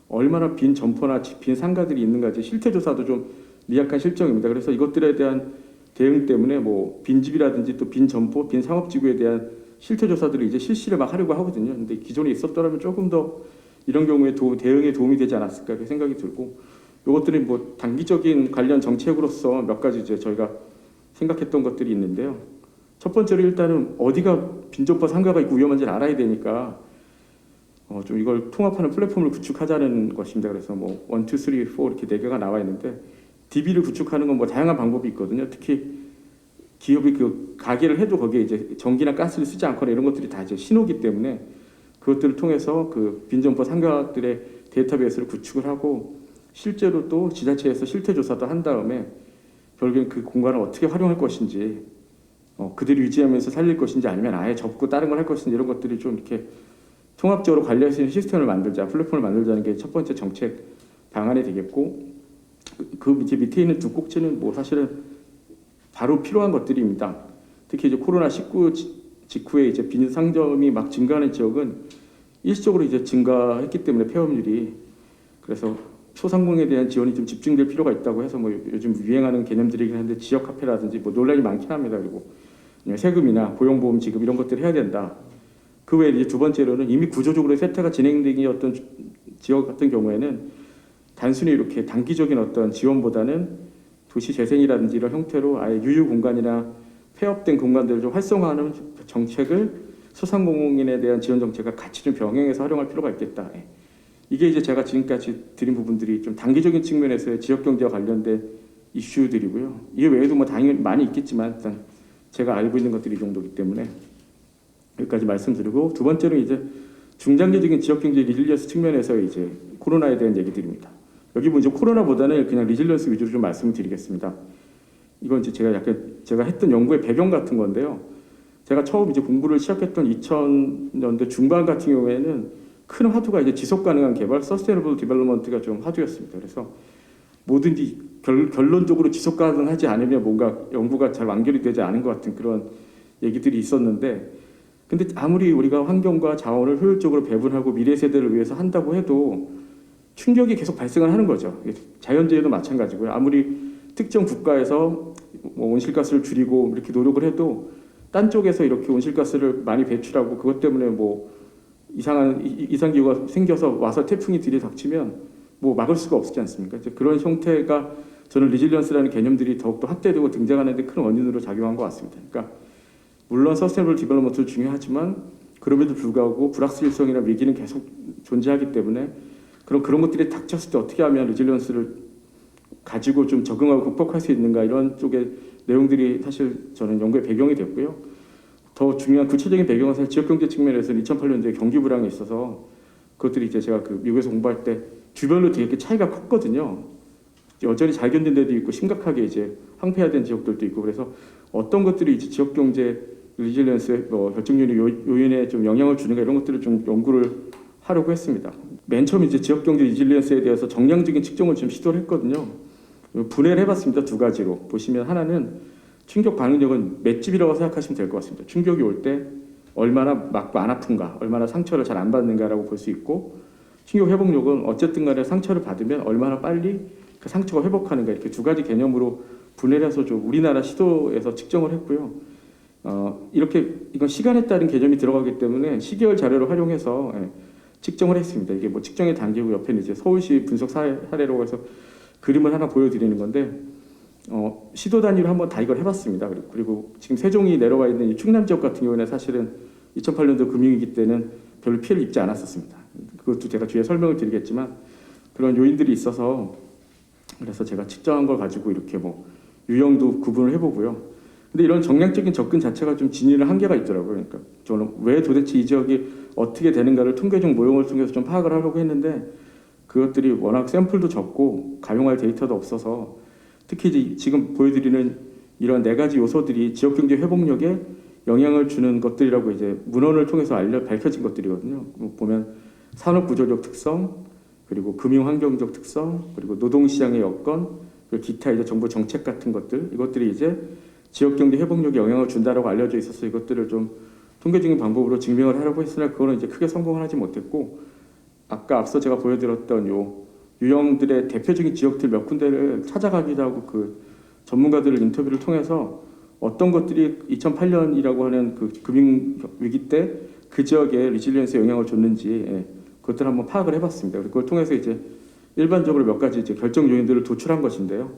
얼마나 빈 점포나 빈 상가들이 있는가 실태 조사도 좀 미약한 실정입니다. 그래서 이것들에 대한 대응 때문에 뭐 빈집이라든지 또 빈 점포, 빈 상업지구에 대한 실태 조사들을 이제 실시를 막 하려고 하거든요. 근데 기존에 있었더라면 조금 더 이런 경우에 대응에 도움이 되지 않았을까 이렇게 생각이 들고 이것들이 뭐 단기적인 관련 정책으로서 몇 가지 이제 저희가 생각했던 것들이 있는데요. 첫 번째로 일단은 어디가 빈점포 상가가 있고 위험한지를 알아야 되니까 좀 이걸 통합하는 플랫폼을 구축하자는 것입니다. 그래서 뭐 1, 2, 3, 4 이렇게 4개가 나와 있는데 DB를 구축하는 건 뭐 다양한 방법이 있거든요. 특히 기업이 그 가게를 해도 거기에 이제 전기나 가스를 쓰지 않거나 이런 것들이 다 이제 신호기 때문에 그것들을 통해서 그 빈점포 상가들의 데이터베이스를 구축을 하고 실제로 또 지자체에서 실태 조사도 한 다음에 결국엔 그 공간을 어떻게 활용할 것인지 그대로 유지하면서 살릴 것인지 아니면 아예 접고 다른 걸 할 것인지 이런 것들이 좀 이렇게 통합적으로 관리할 수 있는 시스템을 만들자, 플랫폼을 만들자는 게 첫 번째 정책 방안이 되겠고 그 밑에 있는 두 꼭지는 뭐 사실은 바로 필요한 것들입니다. 특히 이제 코로나19 직후에 이제 빈 상점이 막 증가하는 지역은 일시적으로 이제 증가했기 때문에 폐업률이 그래서 소상공인에 대한 지원이 좀 집중될 필요가 있다고 해서 뭐 요즘 유행하는 개념들이긴 한데 지역 카페라든지 뭐 논란이 많긴 합니다. 그리고 세금이나 고용보험 지급 이런 것들을 해야 된다. 그 외에 이제 두 번째로는 이미 구조적으로 세태가 진행되었던 지역 같은 경우에는 단순히 이렇게 단기적인 어떤 지원보다는 도시 재생이라든지 이런 형태로 아예 유휴 공간이나 폐업된 공간들을 좀 활성화하는 정책을 소상공인에 대한 지원 정책과 같이 좀 병행해서 활용할 필요가 있겠다. 이게 이제 제가 지금까지 드린 부분들이 좀 단기적인 측면에서의 지역 경제와 관련된 이슈들이고요. 이게 외에도 뭐 당연히 많이 있겠지만 일단 제가 알고 있는 것들이 이 정도이기 때문에 여기까지 말씀드리고 두 번째는 이제 중장기적인 지역 경제 리질리언스 측면에서 이제 코로나에 대한 얘기들입니다. 여기 뭐 이제 코로나보다는 그냥 리질리언스 위주로 좀 말씀을 드리겠습니다. 이건 이제 제가 했던 연구의 배경 같은 건데요. 제가 처음 이제 공부를 시작했던 2000년대 중반 같은 경우에는 큰 화두가 이제 지속 가능한 개발, 서스테이너블 디벨롭먼트가 좀 화두였습니다. 그래서 뭐든지 결론적으로 지속 가능하지 않으면 뭔가 연구가 잘 완결이 되지 않은 것 같은 그런 얘기들이 있었는데 근데 아무리 우리가 환경과 자원을 효율적으로 배분하고 미래 세대를 위해서 한다고 해도 충격이 계속 발생을 하는 거죠. 자연재해도 마찬가지고요. 아무리 특정 국가에서 뭐 온실가스를 줄이고 이렇게 노력을 해도 딴 쪽에서 이렇게 온실가스를 많이 배출하고 그것 때문에 뭐 이상한 이상 기후가 생겨서 와서 태풍이 들이닥치면 뭐 막을 수가 없지 않습니까? 이제 그런 형태가 저는 리질리언스라는 개념들이 더욱더 확대되고 등장하는 데 큰 원인으로 작용한 것 같습니다. 그러니까 물론 서스테이너블 디벨롭먼트도 중요하지만 그럼에도 불구하고 불확실성이나 위기는 계속 존재하기 때문에 그런 것들이 닥쳤을 때 어떻게 하면 리질리언스를 가지고 좀 적응하고 극복할 수 있는가 이런 쪽의 내용들이 사실 저는 연구의 배경이 됐고요. 더 중요한 구체적인 배경은 사실 지역경제 측면에서는 2008년도에 경기 불황이 있어서 그것들이 이제 제가 그 미국에서 공부할 때 주별로 되게 차이가 컸거든요. 여전히 잘 견딘 데도 있고 심각하게 이제 황폐화된 지역들도 있고 그래서 어떤 것들이 이제 지역경제 리질리언스의 결정률이 요인에 좀 영향을 주는가 이런 것들을 좀 연구를 하려고 했습니다. 맨 처음 이제 지역경제 리질리언스에 대해서 정량적인 측정을 좀 시도를 했거든요. 분해를 해봤습니다. 두 가지로 보시면 하나는 충격 반응력은 맷집이라고 생각하시면 될 것 같습니다. 충격이 올 때 얼마나 맞고 안 아픈가, 얼마나 상처를 잘 안 받는가라고 볼 수 있고 충격 회복력은 어쨌든 간에 상처를 받으면 얼마나 빨리 그 상처가 회복하는가 이렇게 두 가지 개념으로 분해를 해서 좀 우리나라 시도에서 측정을 했고요. 이렇게 이건 시간에 따른 개념이 들어가기 때문에 시계열 자료를 활용해서 측정을 했습니다. 이게 뭐 측정의 단계고 옆에는 이제 서울시 분석 사례라고 해서 그림을 하나 보여드리는 건데 시도 단위로 한번 다 이걸 해봤습니다. 그리고 지금 세종이 내려와 있는 이 충남 지역 같은 경우에는 사실은 2008년도 금융위기 때는 별로 피해를 입지 않았었습니다. 그것도 제가 뒤에 설명을 드리겠지만 그런 요인들이 있어서 그래서 제가 측정한 걸 가지고 이렇게 뭐 유형도 구분을 해보고요. 근데 이런 정량적인 접근 자체가 좀 진위는 한계가 있더라고요. 그러니까 저는 왜 도대체 이 지역이 어떻게 되는가를 통계적 모형을 통해서 좀 파악을 하려고 했는데 그것들이 워낙 샘플도 적고 가용할 데이터도 없어서 특히 이제 지금 보여드리는 이런 네 가지 요소들이 지역경제 회복력에 영향을 주는 것들이라고 이제 문헌을 통해서 밝혀진 것들이거든요. 보면 산업구조적 특성, 그리고 금융환경적 특성, 그리고 노동시장의 여건, 그리고 기타 이제 정부 정책 같은 것들 이것들이 이제 지역경제 회복력에 영향을 준다라고 알려져 있어서 이것들을 좀 통계적인 방법으로 증명을 하려고 했으나 그거는 이제 크게 성공을 하지 못했고 아까 앞서 제가 보여드렸던 요 유형들의 대표적인 지역들 몇 군데를 찾아가기도 하고 그 전문가들을 인터뷰를 통해서 어떤 것들이 2008년이라고 하는 그 금융 위기 때 그 지역에 리질리언스에 영향을 줬는지 그것들을 한번 파악을 해봤습니다. 그걸 통해서 이제 일반적으로 몇 가지 이제 결정 요인들을 도출한 것인데요.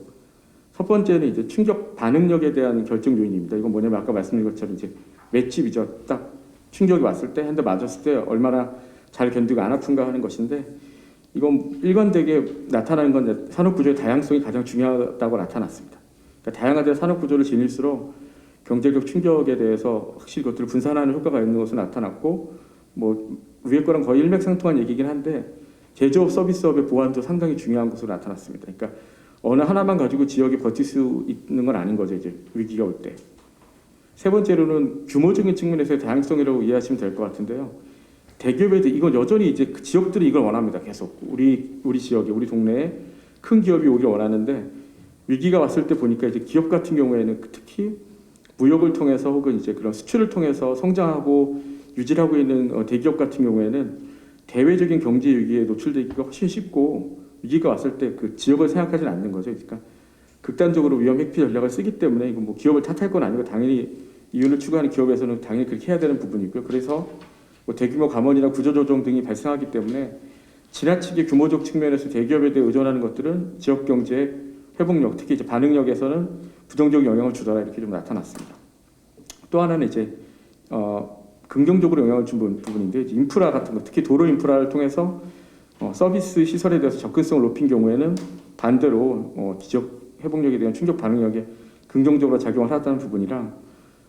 첫 번째는 이제 충격 반응력에 대한 결정 요인입니다. 이건 뭐냐면 아까 말씀드린 것처럼 이제 맷집이죠. 딱 충격이 왔을 때, 한 대 맞았을 때 얼마나 잘 견디고 안 아픈가 하는 것인데 이건 일관되게 나타나는 건 산업구조의 다양성이 가장 중요하다고 나타났습니다. 그러니까 다양한 산업구조를 지닐수록 경제적 충격에 대해서 확실히 그것들을 분산하는 효과가 있는 것으로 나타났고 뭐 위에 거랑 거의 일맥상통한 얘기긴 한데 제조업 서비스업의 보완도 상당히 중요한 것으로 나타났습니다. 그러니까 어느 하나만 가지고 지역이 버틸 수 있는 건 아닌 거죠. 이제 위기가 올 때. 세 번째로는 규모적인 측면에서의 다양성이라고 이해하시면 될 것 같은데요. 대기업에도 이건 여전히 이제 그 지역들이 이걸 원합니다. 계속 우리 지역에 우리 동네에 큰 기업이 오길 원하는데 위기가 왔을 때 보니까 이제 기업 같은 경우에는 특히 무역을 통해서 혹은 이제 그런 수출을 통해서 성장하고 유지하고 있는 대기업 같은 경우에는 대외적인 경제 위기에 노출되기가 훨씬 쉽고 위기가 왔을 때 그 지역을 생각하지는 않는 거죠. 그러니까 극단적으로 위험 회피 전략을 쓰기 때문에 이건 뭐 기업을 탓할 건 아니고 당연히 이윤을 추구하는 기업에서는 당연히 그렇게 해야 되는 부분이고요. 그래서 뭐 대규모 감원이나 구조조정 등이 발생하기 때문에 지나치게 규모적 측면에서 대기업에 대해 의존하는 것들은 지역 경제의 회복력, 특히 이제 반응력에서는 부정적 영향을 주더라 이렇게 좀 나타났습니다. 또 하나는 이제 긍정적으로 영향을 준 부분인데 인프라 같은 거, 특히 도로 인프라를 통해서 서비스 시설에 대해서 접근성을 높인 경우에는 반대로 지역 회복력에 대한 충격 반응력에 긍정적으로 작용을 하다는 부분이랑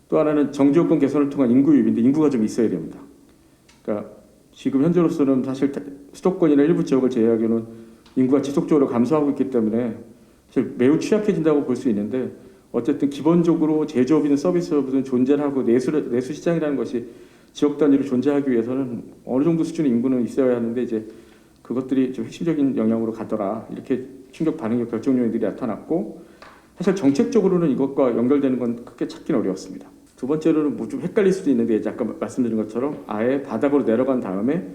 또 하나는 정지요건 개선을 통한 인구 유입인데 인구가 좀 있어야 됩니다. 그러니까 지금 현재로서는 사실 수도권이나 일부 지역을 제외하고는 인구가 지속적으로 감소하고 있기 때문에 사실 매우 취약해진다고 볼 수 있는데 어쨌든 기본적으로 제조업이든 서비스업이든 존재를 하고 내수 시장이라는 것이 지역 단위로 존재하기 위해서는 어느 정도 수준의 인구는 있어야 하는데 이제 그것들이 좀 핵심적인 영향으로 가더라 이렇게 충격 반응력 결정 요인들이 나타났고 사실 정책적으로는 이것과 연결되는 건 크게 찾기는 어려웠습니다. 두 번째로는 뭐 좀 헷갈릴 수도 있는데 이제 아까 말씀드린 것처럼 아예 바닥으로 내려간 다음에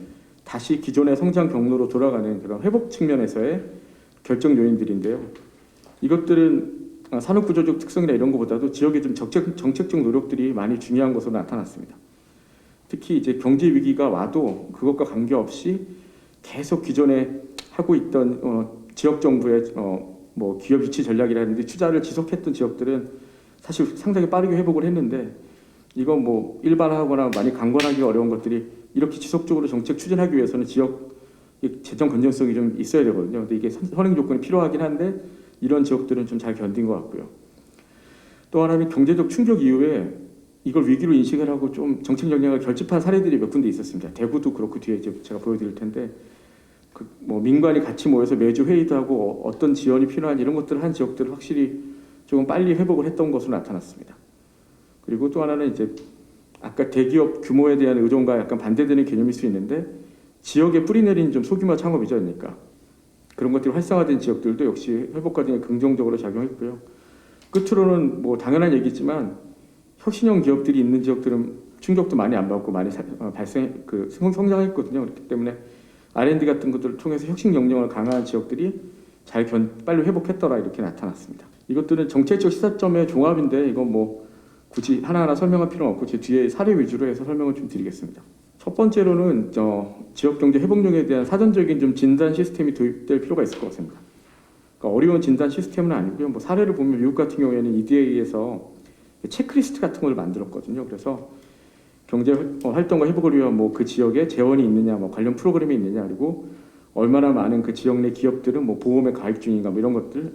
다시 기존의 성장 경로로 돌아가는 그런 회복 측면에서의 결정 요인들인데요. 이것들은 산업구조적 특성이나 이런 것보다도 지역의 좀 정책적 노력들이 많이 중요한 것으로 나타났습니다. 특히 이제 경제 위기가 와도 그것과 관계없이 계속 기존에 하고 있던 지역 정부의 뭐 기업 유치 전략이라든지 투자를 지속했던 지역들은 사실 상당히 빠르게 회복을 했는데, 이건 뭐 일반화하거나 많이 강권하기 어려운 것들이 이렇게 지속적으로 정책 추진하기 위해서는 지역 재정 건전성이 좀 있어야 되거든요. 근데 이게 선행 조건이 필요하긴 한데 이런 지역들은 좀 잘 견딘 것 같고요. 또 하나는 경제적 충격 이후에 이걸 위기로 인식을 하고 좀 정책 역량을 결집한 사례들이 몇 군데 있었습니다. 대구도 그렇고 뒤에 이제 제가 보여드릴 텐데, 뭐 민관이 같이 모여서 매주 회의도 하고 어떤 지원이 필요한 이런 것들을 한 지역들은 확실히 조금 빨리 회복을 했던 것으로 나타났습니다. 그리고 또 하나는 이제 아까 대기업 규모에 대한 의존과 약간 반대되는 개념일 수 있는데, 지역에 뿌리내린 좀 소규모 창업이죠, 그러니까 그런 것들이 활성화된 지역들도 역시 회복 과정에 긍정적으로 작용했고요. 끝으로는 뭐 당연한 얘기지만 혁신형 기업들이 있는 지역들은 충격도 많이 안 받고 많이 성장했거든요. 그렇기 때문에 R&D 같은 것들을 통해서 혁신 역량을 강화한 지역들이 빨리 회복했더라 이렇게 나타났습니다. 이것들은 정책적 시사점의 종합인데 이건 뭐 굳이 하나하나 설명할 필요는 없고 제 뒤에 사례 위주로 해서 설명을 좀 드리겠습니다. 첫 번째로는 지역 경제 회복력에 대한 사전적인 좀 진단 시스템이 도입될 필요가 있을 것 같습니다. 그러니까 어려운 진단 시스템은 아니고요. 뭐 사례를 보면 미국 같은 경우에는 EDA에서 체크리스트 같은 걸 만들었거든요. 그래서 경제 활동과 회복을 위한 뭐 그 지역에 재원이 있느냐, 뭐 관련 프로그램이 있느냐, 그리고 얼마나 많은 그 지역 내 기업들은 뭐 보험에 가입 중인가, 뭐 이런 것들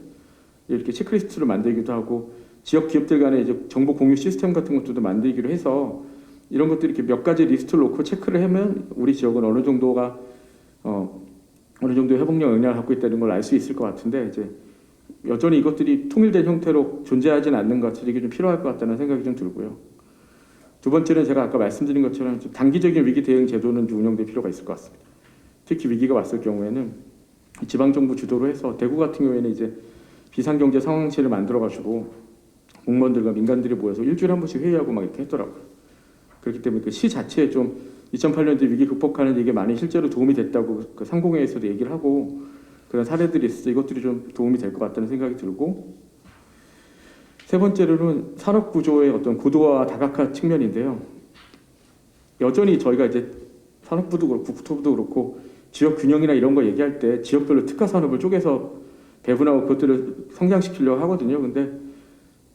이렇게 체크리스트를 만들기도 하고, 지역 기업들 간의 이제 정보 공유 시스템 같은 것들도 만들기로 해서 이런 것들 이렇게 몇 가지 리스트를 놓고 체크를 하면 우리 지역은 어느 정도의 회복력 역량을 갖고 있다는 걸 알 수 있을 것 같은데, 이제 여전히 이것들이 통일된 형태로 존재하지는 않는 것 같아서 이게 좀 필요할 것 같다는 생각이 좀 들고요. 두 번째는 제가 아까 말씀드린 것처럼 좀 단기적인 위기 대응 제도는 좀 운영될 필요가 있을 것 같습니다. 특히 위기가 왔을 경우에는 지방정부 주도로 해서 대구 같은 경우에는 이제 비상경제 상황실을 만들어가지고 공무원들과 민간들이 모여서 일주일에 한 번씩 회의하고 막 이렇게 했더라고요. 그렇기 때문에 그 시 자체에 좀 2008년도 위기 극복하는 데 이게 많이 실제로 도움이 됐다고 그 상공회에서도 얘기를 하고 그런 사례들이 있어서 이것들이 좀 도움이 될 것 같다는 생각이 들고, 세 번째로는 산업 구조의 어떤 고도화 다각화 측면인데요. 여전히 저희가 이제 산업부도 그렇고 국토부도 그렇고 지역 균형이나 이런 거 얘기할 때 지역별로 특화 산업을 쪼개서 배분하고 그것들을 성장시키려고 하거든요. 근데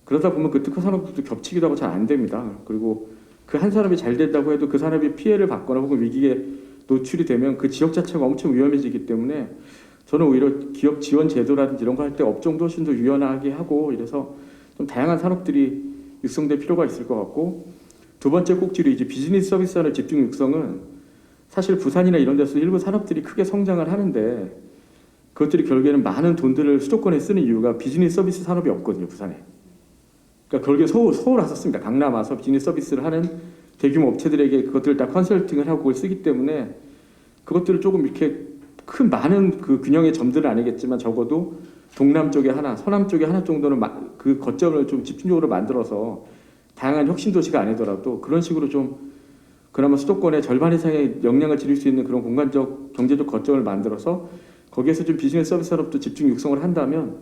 그러다 보면 그 특화 산업도 겹치기도 하고 잘 안 됩니다. 그리고 그 한 산업이 잘 된다고 해도 그 산업이 피해를 받거나 혹은 위기에 노출이 되면 그 지역 자체가 엄청 위험해지기 때문에 저는 오히려 기업 지원 제도라든지 이런 거 할 때 업종도 훨씬 더 유연하게 하고 이래서 좀 다양한 산업들이 육성될 필요가 있을 것 같고, 두 번째 꼭지로 이제 비즈니스 서비스화를 집중 육성은 사실 부산이나 이런 데서 일부 산업들이 크게 성장을 하는데 그것들이 결국에는 많은 돈들을 수도권에 쓰는 이유가 비즈니스 서비스 산업이 없거든요, 부산에. 그러니까 결국에 서울 왔었습니다. 강남 와서 비즈니스 서비스를 하는 대규모 업체들에게 그것들을 다 컨설팅을 하고 쓰기 때문에 그것들을 조금 이렇게 많은 그 균형의 점들은 아니겠지만 적어도 동남 쪽에 하나, 서남 쪽에 하나 정도는 그 거점을 좀 집중적으로 만들어서 다양한 혁신 도시가 아니더라도 그런 식으로 좀 그나마 수도권의 절반 이상의 역량을 지닐 수 있는 그런 공간적 경제적 거점을 만들어서 거기에서 좀 비즈니스 서비스 산업도 집중 육성을 한다면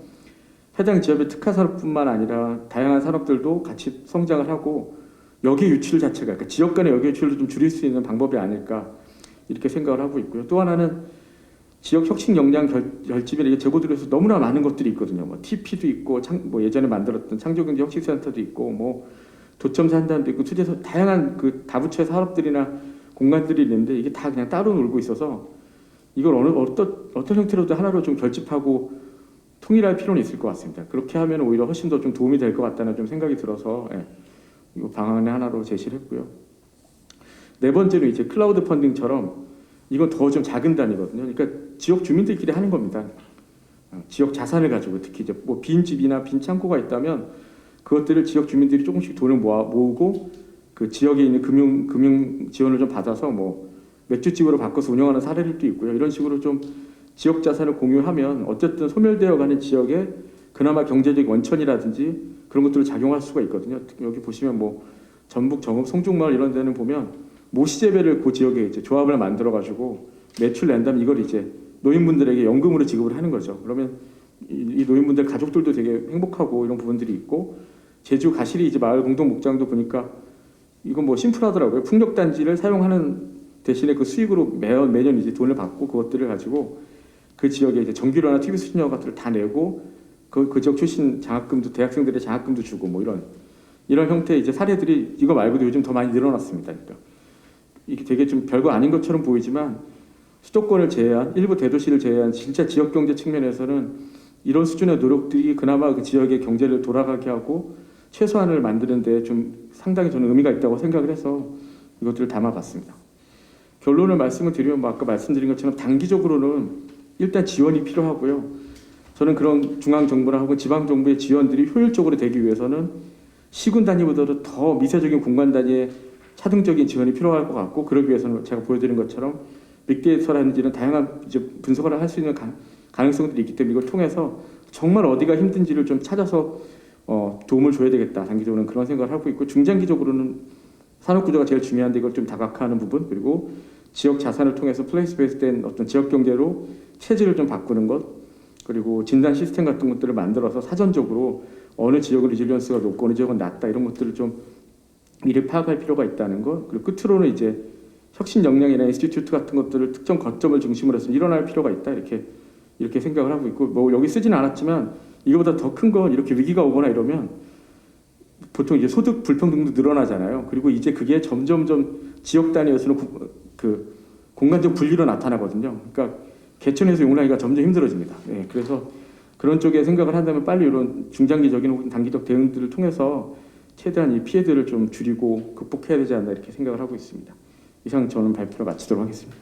해당 지역의 특화 산업뿐만 아니라 다양한 산업들도 같이 성장을 하고 여기 유출 자체가, 그러니까 지역 간의 여기 유출을 좀 줄일 수 있는 방법이 아닐까 이렇게 생각을 하고 있고요. 또 하나는 지역 혁신 역량 결집에 제고들에서 너무나 많은 것들이 있거든요. 뭐 TP도 있고, 뭐 예전에 만들었던 창조경제 혁신센터도 있고, 뭐 도청 산단도 있고, 투자에서 다양한 그 다부처의 사업들이나 공간들이 있는데 이게 다 그냥 따로 놀고 있어서 이걸 어떤 형태로도 하나로 좀 결집하고 통일할 필요는 있을 것 같습니다. 그렇게 하면 오히려 훨씬 더 좀 도움이 될 것 같다는 좀 생각이 들어서 이 방안의 하나로 제시를 했고요. 네 번째로 이제 클라우드 펀딩처럼 이건 더 좀 작은 단위거든요. 그러니까 지역 주민들끼리 하는 겁니다. 지역 자산을 가지고 특히 이제 뭐 빈 집이나 빈 창고가 있다면 그것들을 지역 주민들이 조금씩 돈을 모으고 그 지역에 있는 금융 지원을 좀 받아서 뭐 맥주집으로 바꿔서 운영하는 사례들도 있고요. 이런 식으로 좀 지역 자산을 공유하면 어쨌든 소멸되어 가는 지역에 그나마 경제적 원천이라든지 그런 것들을 작용할 수가 있거든요. 여기 보시면 뭐 전북, 정읍, 송중마을 이런 데는 보면 모시재배를 그 지역에 이제 조합을 만들어 가지고 매출 낸다면 이걸 이제 노인분들에게 연금으로 지급을 하는 거죠. 그러면 이 노인분들 가족들도 되게 행복하고 이런 부분들이 있고, 제주 가시리 이제 마을 공동 목장도 보니까 이건 뭐 심플하더라고요. 풍력단지를 사용하는 대신에 그 수익으로 매년 이제 돈을 받고 그것들을 가지고 그 지역에 이제 전기료나 TV 수신료 같은 걸 다 내고 그 지역 출신 장학금도 대학생들의 장학금도 주고 뭐 이런 형태의 이제 사례들이 이거 말고도 요즘 더 많이 늘어났습니다. 그러니까 이게 되게 좀 별거 아닌 것처럼 보이지만 수도권을 제외한 일부 대도시를 제외한 진짜 지역 경제 측면에서는 이런 수준의 노력들이 그나마 그 지역의 경제를 돌아가게 하고 최소한을 만드는 데 좀 상당히 저는 의미가 있다고 생각을 해서 이것들을 담아봤습니다. 결론을 말씀을 드리면 뭐 아까 말씀드린 것처럼 단기적으로는 일단 지원이 필요하고요. 저는 그런 중앙정부나 혹은 지방정부의 지원들이 효율적으로 되기 위해서는 시군 단위보다도 더 미세적인 공간 단위의 차등적인 지원이 필요할 것 같고, 그러기 위해서는 제가 보여드린 것처럼 빅데이터라든지는 다양한 이제 분석을 할 수 있는 가능성들이 있기 때문에 이걸 통해서 정말 어디가 힘든지를 좀 찾아서 도움을 줘야 되겠다. 단기적으로는 그런 생각을 하고 있고, 중장기적으로는 산업구조가 제일 중요한데 이걸 좀 다각화하는 부분, 그리고 지역 자산을 통해서 플레이스 베이스된 어떤 지역 경제로 체질을 좀 바꾸는 것, 그리고 진단 시스템 같은 것들을 만들어서 사전적으로 어느 지역은 리질리언스가 높고 어느 지역은 낮다 이런 것들을 좀 미리 파악할 필요가 있다는 것, 그리고 끝으로는 이제 혁신 역량이나 인스티튜트 같은 것들을 특정 거점을 중심으로 해서 일어날 필요가 있다 이렇게 생각을 하고 있고, 뭐 여기 쓰지는 않았지만 이거보다 더 큰 건 이렇게 위기가 오거나 이러면 보통 이제 소득 불평등도 늘어나잖아요. 그리고 이제 그게 점점점 지역 단위에서는 그 공간적 분리로 나타나거든요. 그러니까 개천에서 용나기가 점점 힘들어집니다. 네, 그래서 그런 쪽에 생각을 한다면 빨리 이런 중장기적인 혹은 단기적 대응들을 통해서 최대한 이 피해들을 좀 줄이고 극복해야 되지 않나 이렇게 생각을 하고 있습니다. 이상 저는 발표를 마치도록 하겠습니다.